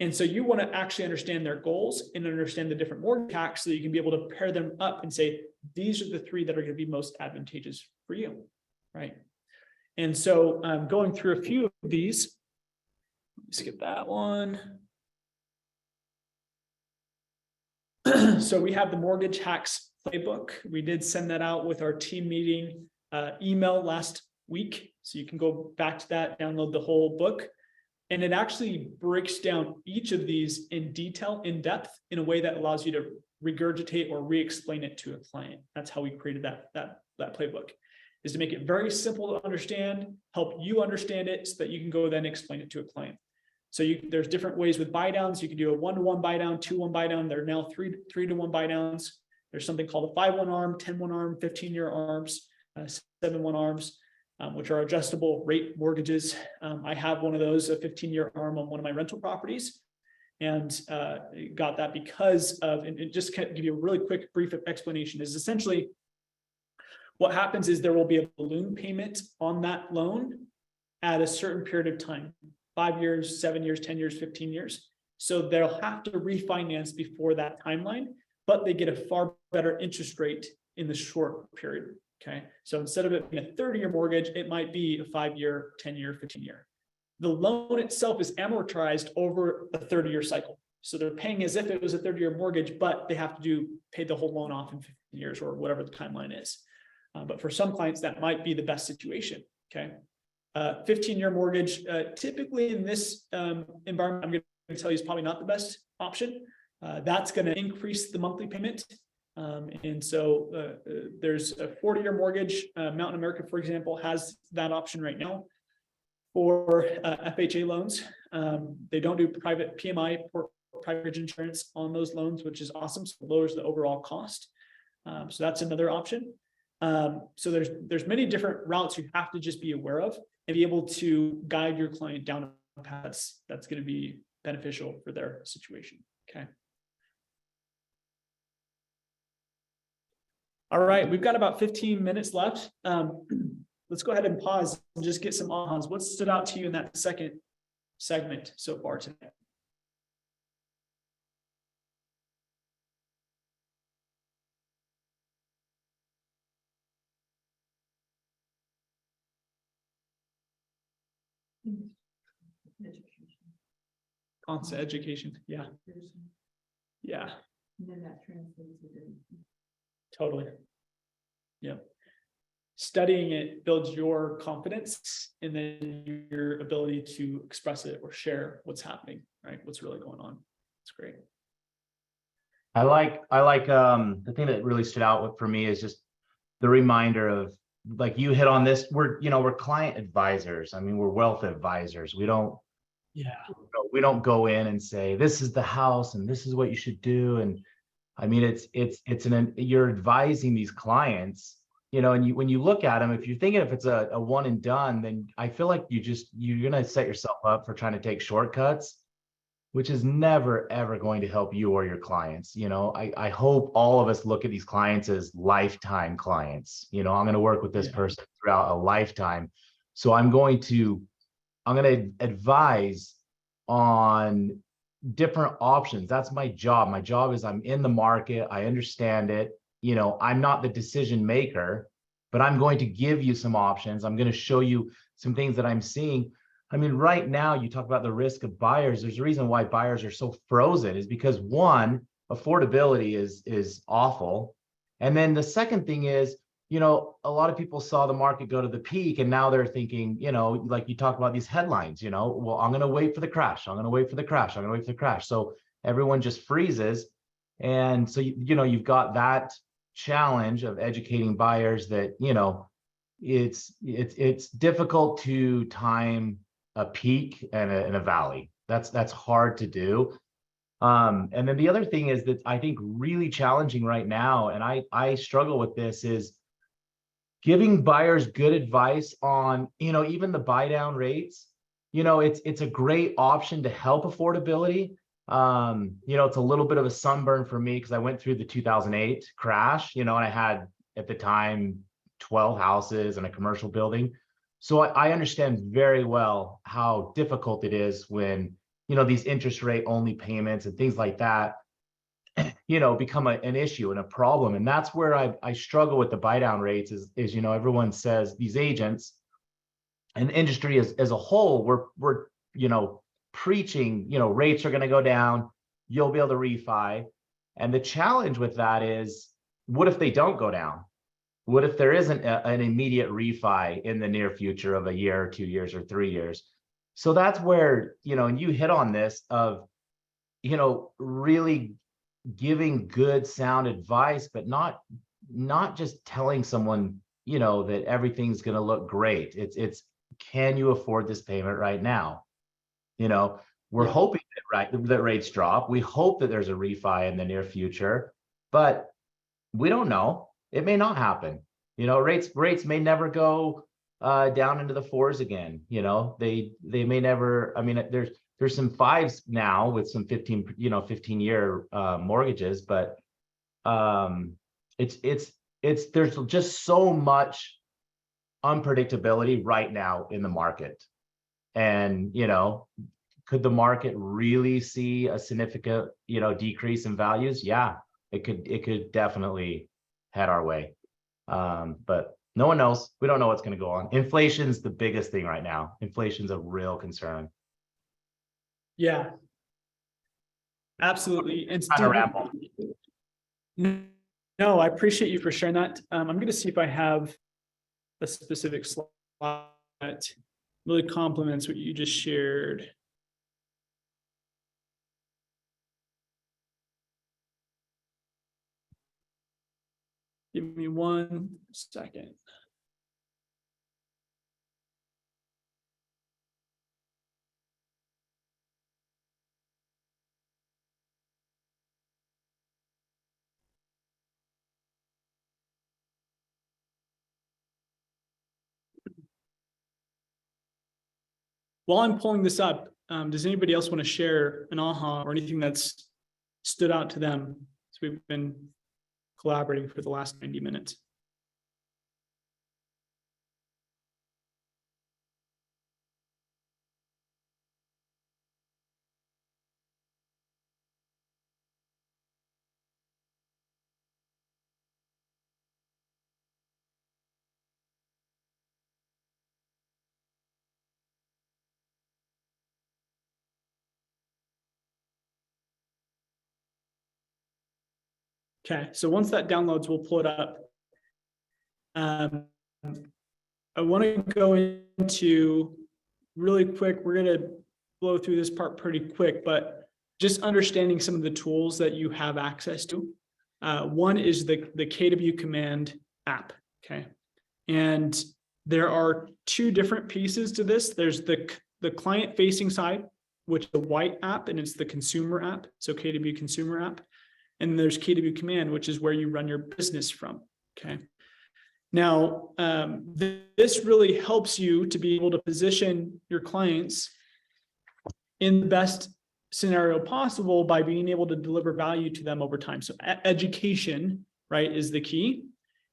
And so you want to actually understand their goals and understand the different mortgage hacks so that you can be able to pair them up and say, these are the 3 that are going to be most advantageous for you, right? And so going through a few of these, skip that one. So we have the mortgage hacks playbook. We did send that out with our team meeting email last week. So you can go back to that, download the whole book. And it actually breaks down each of these in detail, in depth, in a way that allows you to regurgitate or re-explain it to a client. That's how we created that playbook, is to make it very simple to understand, help you understand it so that you can go then explain it to a client. So there's different ways with buy downs. You can do a 1-to-1 buy down, 2-1 buy down. There are now 3-to-1 buy downs. There's something called a 5-1 arm, 10-1 arm, 15-year arms, 7-1 arms, which are adjustable rate mortgages. I have one of those, a 15-year arm on one of my rental properties, and got that because of, and just kind of give you a really quick brief explanation, is essentially what happens is there will be a balloon payment on that loan at a certain period of time. 5 years, 7 years, 10 years, 15 years. So they'll have to refinance before that timeline, but they get a far better interest rate in the short period. Okay. So instead of it being a 30-year mortgage, it might be a 5-year, 10-year, 15-year. The loan itself is amortized over a 30-year cycle. So they're paying as if it was a 30-year mortgage, but they have to pay the whole loan off in 15 years or whatever the timeline is. But for some clients, that might be the best situation. Okay. 15-year mortgage, typically in this environment, I'm going to tell you is probably not the best option. That's going to increase the monthly payment. And so there's a 40-year mortgage. Mountain America, for example, has that option right now for FHA loans. They don't do private PMI or private insurance on those loans, which is awesome. So it lowers the overall cost. So that's another option. So there's many different routes you have to just be aware of and be able to guide your client down a path that's going to be beneficial for their situation. Okay. All right, we've got about 15 minutes left. Let's go ahead and pause and just get some ahas. What stood out to you in that second segment so far today? Education. Constant education. Yeah. Yeah, And then that translates into. totally. Yeah. Studying it builds your confidence and then your ability to express it or share what's happening, right? What's really going on. It's great. I like the thing that really stood out for me is just the reminder of, like you hit on this, we're client advisors. I mean, we're wealth advisors. We don't go in and say, this is the house and this is what you should do. And I mean, you're advising these clients, and when you look at them, if you're thinking if it's a one and done, then I feel like you're going to set yourself up for trying to take shortcuts, which is never, ever going to help you or your clients. I hope all of us look at these clients as lifetime clients. I'm going to work with this person throughout a lifetime. So I'm going to advise on different options. That's my job. My job is I'm in the market. I understand it. I'm not the decision maker, but I'm going to give you some options. I'm going to show you some things that I'm seeing. I mean, right now you talk about the risk of buyers. There's a reason why buyers are so frozen is because one, affordability is awful. And then the second thing is, a lot of people saw the market go to the peak and now they're thinking, like you talk about these headlines, well, I'm going to wait for the crash. I'm going to wait for the crash. I'm going to wait for the crash. So everyone just freezes. And so, you've got that challenge of educating buyers that, it's difficult to time a peak and a valley. That's hard to do. And then the other thing is that I think really challenging right now, and I struggle with this, is giving buyers good advice on, even the buy down rates. It's a great option to help affordability. It's a little bit of a sunburn for me because I went through the 2008 crash, and I had at the time 12 houses and a commercial building. So I understand very well how difficult it is when, these interest rate only payments and things like that, become an issue and a problem. And that's where I struggle with the buy down rates is, everyone says these agents and the industry as a whole, we're preaching, rates are going to go down, you'll be able to refi. And the challenge with that is, what if they don't go down? What if there isn't an immediate refi in the near future of a year or 2 years or 3 years? So that's where, and you hit on this of, really giving good sound advice, but not just telling someone, that everything's going to look great. It's can you afford this payment right now? We're Yeah. hoping that rates drop. We hope that there's a refi in the near future, but we don't know. It may not happen. Rates may never go down into the fours again. They may never. I mean, there's some fives now with some 15-year mortgages, but there's just so much unpredictability right now in the market. And could the market really see a significant decrease in values? Yeah, it could definitely head our way. But no one knows. We don't know what's going to go on. Inflation's the biggest thing right now. Inflation's a real concern. Yeah. Absolutely. And Kind of ramble. no, I appreciate you for sharing that. I'm going to see if I have a specific slide that really complements what you just shared. Give me 1 second. While I'm pulling this up, does anybody else want to share an aha or anything that's stood out to them as we've been collaborating for the last 90 minutes? Okay, so once that downloads, we'll pull it up. I want to go into really quick. We're going to blow through this part pretty quick, but just understanding some of the tools that you have access to. One is the KW Command app. Okay, and there are 2 different pieces to this. There's the client-facing side, which is the white app, and it's the consumer app. So KW Consumer app. And there's KW Command, which is where you run your business from. Okay. Now, this really helps you to be able to position your clients in the best scenario possible by being able to deliver value to them over time. So education, right, is the key.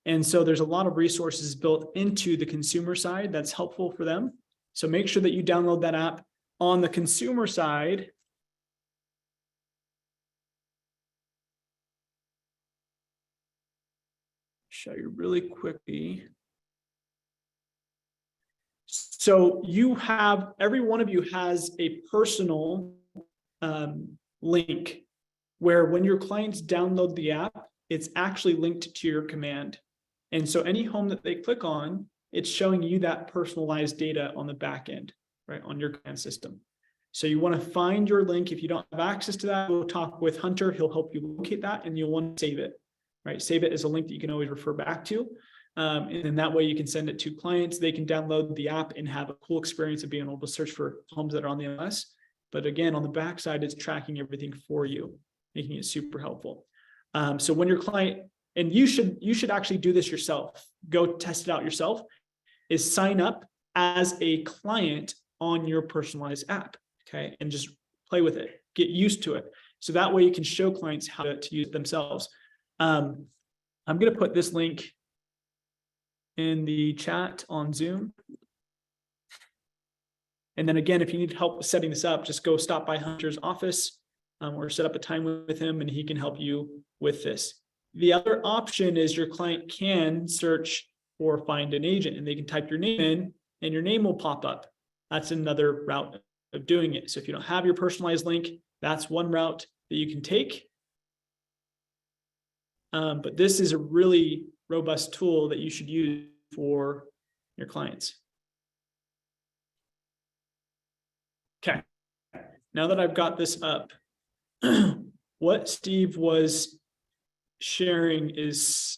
And so there's a lot of resources built into the consumer side that's helpful for them. So make sure that you download that app. On the consumer side, show you really quickly. So every one of you has a personal link where when your clients download the app, it's actually linked to your command. And so any home that they click on, it's showing you that personalized data on the back end, right, on your command system. So you want to find your link. If you don't have access to that, we'll talk with Hunter. He'll help you locate that, and you'll want to save it. Right, save it as a link that you can always refer back to. And then that way you can send it to clients. They can download the app and have a cool experience of being able to search for homes that are on the MLS. But again, on the backside, it's tracking everything for you, making it super helpful. So when your client, and you should actually do this yourself, go test it out yourself, is sign up as a client on your personalized app, okay? And just play with it, get used to it. So that way you can show clients how to use it themselves. I'm going to put this link in the chat on Zoom. And then again, if you need help with setting this up, just go stop by Hunter's office or set up a time with him and he can help you with this. The other option is your client can search or find an agent and they can type your name in and your name will pop up. That's another route of doing it. So if you don't have your personalized link, that's one route that you can take. But this is a really robust tool that you should use for your clients. Okay, now that I've got this up, what Steve was sharing is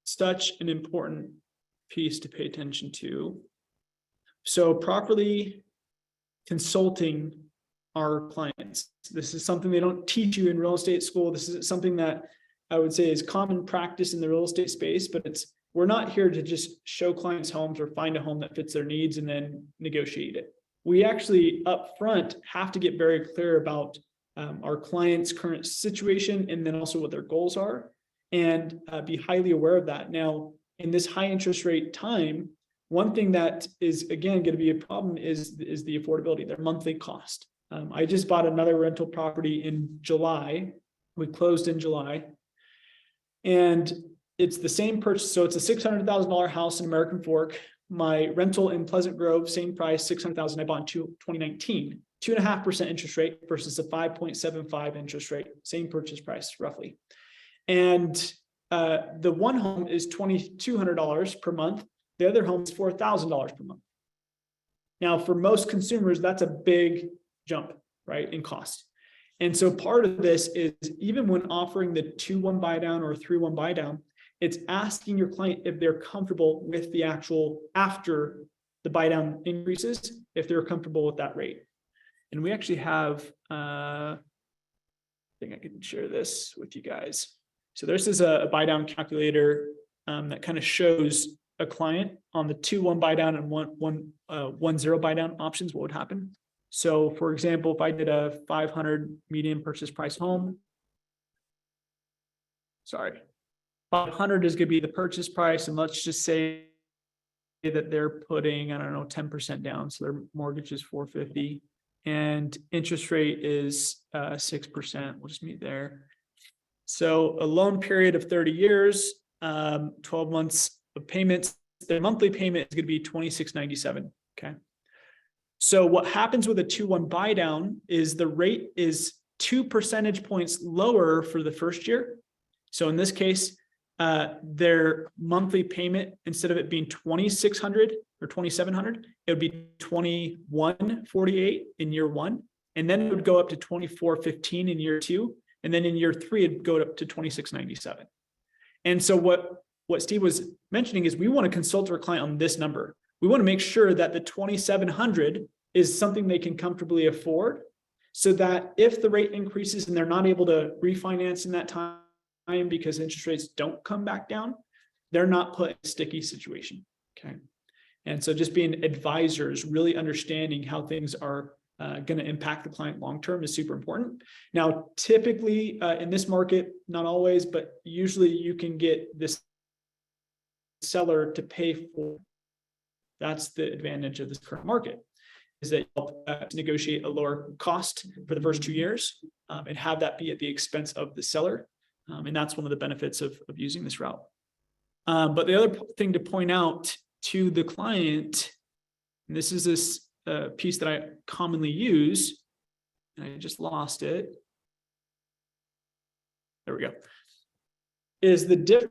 such an important piece to pay attention to. So properly consulting our clients. This is something they don't teach you in real estate school. This is something that I would say is common practice in the real estate space, but we're not here to just show clients homes or find a home that fits their needs and then negotiate it. We actually up front have to get very clear about our client's current situation and then also what their goals are, and be highly aware of that. Now, in this high interest rate time, one thing that is, again, going to be a problem is the affordability, their monthly cost. I just bought another rental property in July. We closed in July. And it's the same purchase. So it's a $600,000 house in American Fork. My rental in Pleasant Grove, same price, $600,000. I bought in 2019, 2.5% interest rate versus a 5.75 interest rate, same purchase price roughly. And the one home is $2,200 per month. The other home is $4,000 per month. Now, for most consumers, that's a big jump, right, in cost. And so part of this is, even when offering the 2-1 buy down or 3-1 buy down, it's asking your client if they're comfortable with the actual, after the buy down increases, if they're comfortable with that rate. And we actually have, I think I can share this with you guys. So this is a buy down calculator that kind of shows a client on the 2-1 buy down and 1-0 buy down options, what would happen. So for example, if I did a 500 median purchase price home, 500 is going to be the purchase price. And let's just say that they're putting, I don't know, 10% down. So their mortgage is 450 and interest rate is 6%. We'll just meet there. So a loan period of 30 years, 12 months of payments, their monthly payment is going to be $26.97. Okay. So what happens with a 2-1 buy down is the rate is 2 percentage points lower for the first year. So in this case, their monthly payment, instead of it being $2,600 or $2,700, it would be $2,148 in year one. And then it would go up to $2,415 in year two. And then in year three, it'd go up to $2,697. And so what Steve was mentioning is we want to consult our client on this number. We want to make sure that the $2,700 is something they can comfortably afford, so that if the rate increases and they're not able to refinance in that time because interest rates don't come back down, they're not put in a sticky situation. Okay. And so just being advisors, really understanding how things are going to impact the client long-term is super important. Now, typically in this market, not always, but usually you can get this seller to pay for. That's the advantage of this current market, is that you help negotiate a lower cost for the first 2 years and have that be at the expense of the seller. And that's one of the benefits of using this route. But the other thing to point out to the client, and this is this piece that I commonly use, and I just lost it. There we go. Is the difference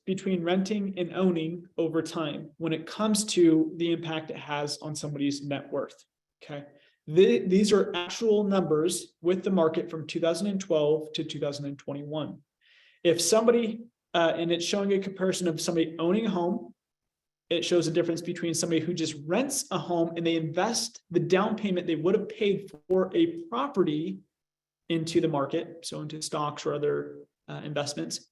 between renting and owning over time when it comes to the impact it has on somebody's net worth. Okay. These are actual numbers with the market from 2012 to 2021. If somebody, and it's showing a comparison of somebody owning a home, it shows a difference between somebody who just rents a home and they invest the down payment they would have paid for a property into the market, so into stocks or other investments,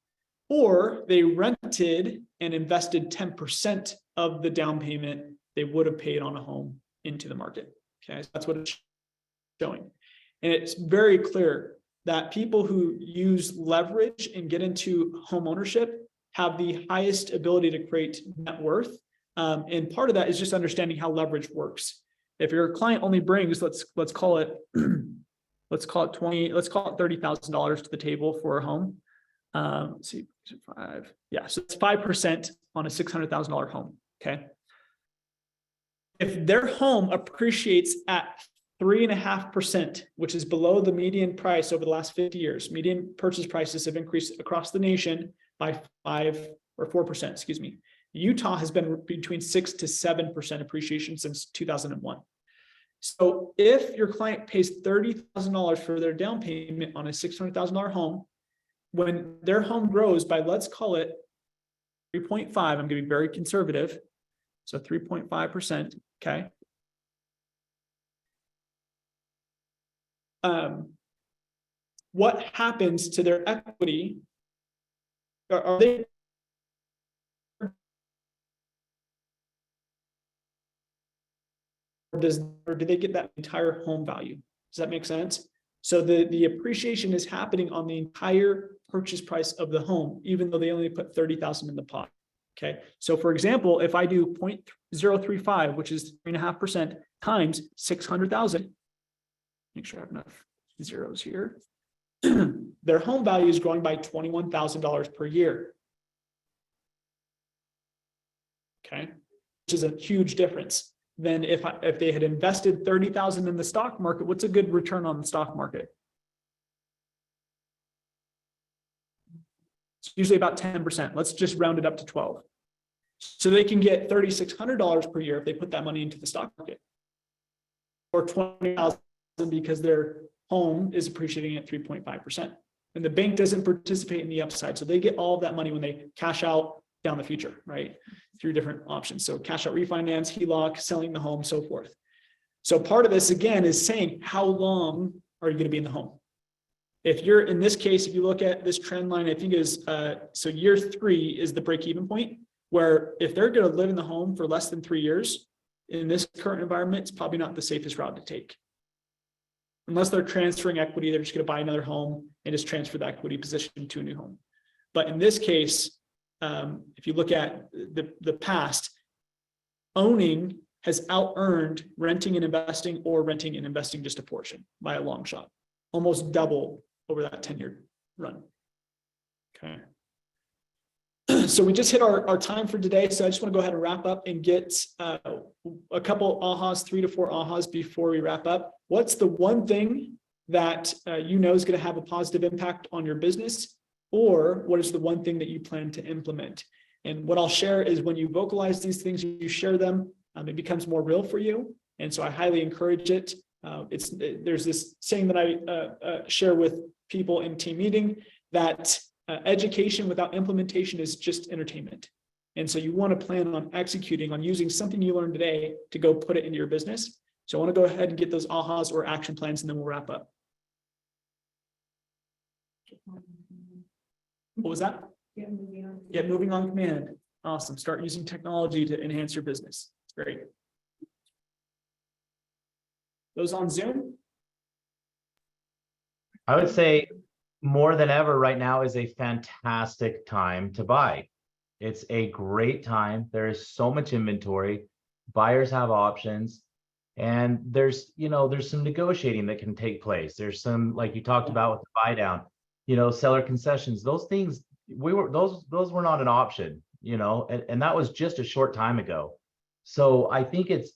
or they rented and invested 10% of the down payment they would have paid on a home into the market. Okay, so that's what it's showing. And it's very clear that people who use leverage and get into home ownership have the highest ability to create net worth. And part of that is just understanding how leverage works. If your client only brings, let's call it $30,000 to the table for a home. Let's see, 5. Yeah, so it's 5% on a $600,000 home. Okay. If their home appreciates at 3.5%, which is below the median price over the last 50 years, median purchase prices have increased across the nation by 5 or 4%, excuse me. Utah has been between 6 to 7% appreciation since 2001. So if your client pays $30,000 for their down payment on a $600,000 home, when their home grows by, let's call it 3.5, I'm going to be very conservative. So 3.5%, okay. what happens to their equity? Are they or do they get that entire home value? Does that make sense? So the appreciation is happening on the entire purchase price of the home, even though they only put 30,000 in the pot. Okay. So for example, if I do 0.035, which is 3.5% times 600,000, make sure I have enough zeros here. Their home value is growing by $21,000 per year. Okay. Which is a huge difference. Then if they had invested 30,000 in the stock market, what's a good return on the stock market? It's usually about 10%. Let's just round it up to 12. So they can get $3,600 per year if they put that money into the stock market, or 20,000 because their home is appreciating at 3.5%. And the bank doesn't participate in the upside. So they get all of that money when they cash out down the future, right? Through different options. So cash out refinance, HELOC, selling the home, so forth. So part of this again is saying, how long are you going to be in the home? If you're in this case, if you look at this trend line, I think is, so year 3 is the break-even point, where if they're going to live in the home for less than 3 years in this current environment, it's probably not the safest route to take. Unless they're transferring equity, they're just going to buy another home and just transfer the equity position to a new home. But in this case, if you look at the past, owning has out-earned renting and investing, or renting and investing just a portion by a long shot, almost double over that 10-year run. Okay. So we just hit our time for today. So I just want to go ahead and wrap up and get a couple ahas, 3 to 4 ahas before we wrap up. What's the one thing that you know is going to have a positive impact on your business? Or what is the one thing that you plan to implement? And what I'll share is when you vocalize these things, you share them, it becomes more real for you. And so I highly encourage it. There's this saying that I share with people in team meeting that education without implementation is just entertainment. And so you want to plan on executing, on using something you learned today to go put it into your business. So I want to go ahead and get those ahas or action plans, and then we'll wrap up. What was that? Yeah, moving on command. Awesome. Start using technology to enhance your business. Great. Those on Zoom? I would say more than ever right now is a fantastic time to buy. It's a great time. There is so much inventory. Buyers have options. And there's some negotiating that can take place. There's some, like you talked about with the buy down, seller concessions, those things, those were not an option, and that was just a short time ago. So I think it's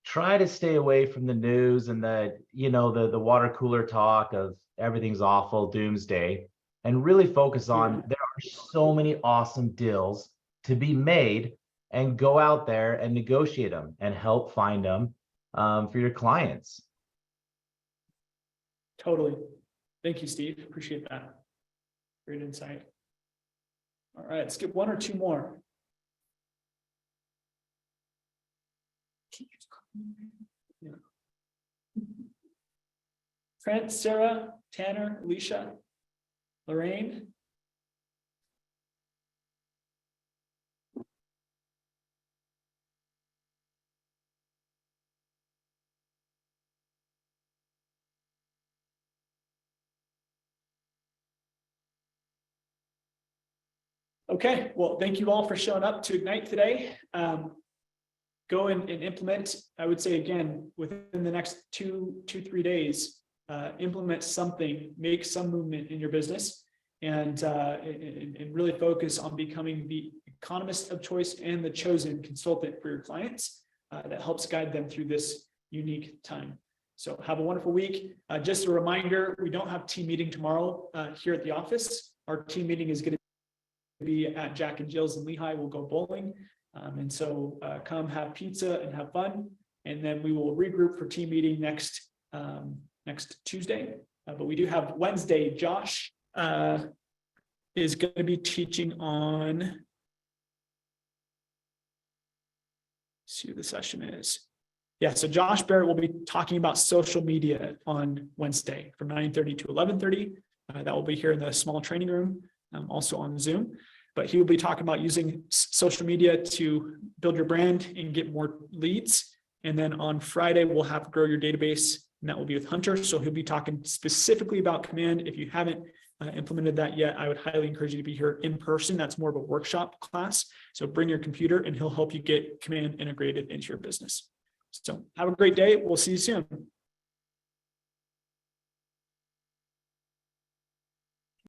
try to stay away from the news and the water cooler talk of everything's awful, doomsday, and really focus on there are so many awesome deals to be made, and go out there and negotiate them and help find them for your clients. Totally. Thank you, Steve. Appreciate that. Great insight. All right, let's get 1 or 2 more. Yeah. Trent, Sarah, Tanner, Alicia, Lorraine. Okay, well, thank you all for showing up to Ignite today. Go and implement, I would say again, within the next 2-3 days, implement something, make some movement in your business, and really focus on becoming the economist of choice and the chosen consultant for your clients that helps guide them through this unique time. So have a wonderful week. Just a reminder, we don't have team meeting tomorrow here at the office. Our team meeting is going to be at Jack and Jill's in Lehigh. We'll go bowling. And so come have pizza and have fun. And then we will regroup for team meeting next Tuesday. But we do have Wednesday. Josh is going to be teaching on, see what the session is. Yeah, so Josh Barrett will be talking about social media on Wednesday from 9:30 to 11:30. That will be here in the small training room, also on Zoom. But he will be talking about using social media to build your brand and get more leads. And then on Friday, we'll have Grow Your Database, and that will be with Hunter. So he'll be talking specifically about Command. If you haven't implemented that yet, I would highly encourage you to be here in person. That's more of a workshop class. So bring your computer and he'll help you get Command integrated into your business. So have a great day. We'll see you soon.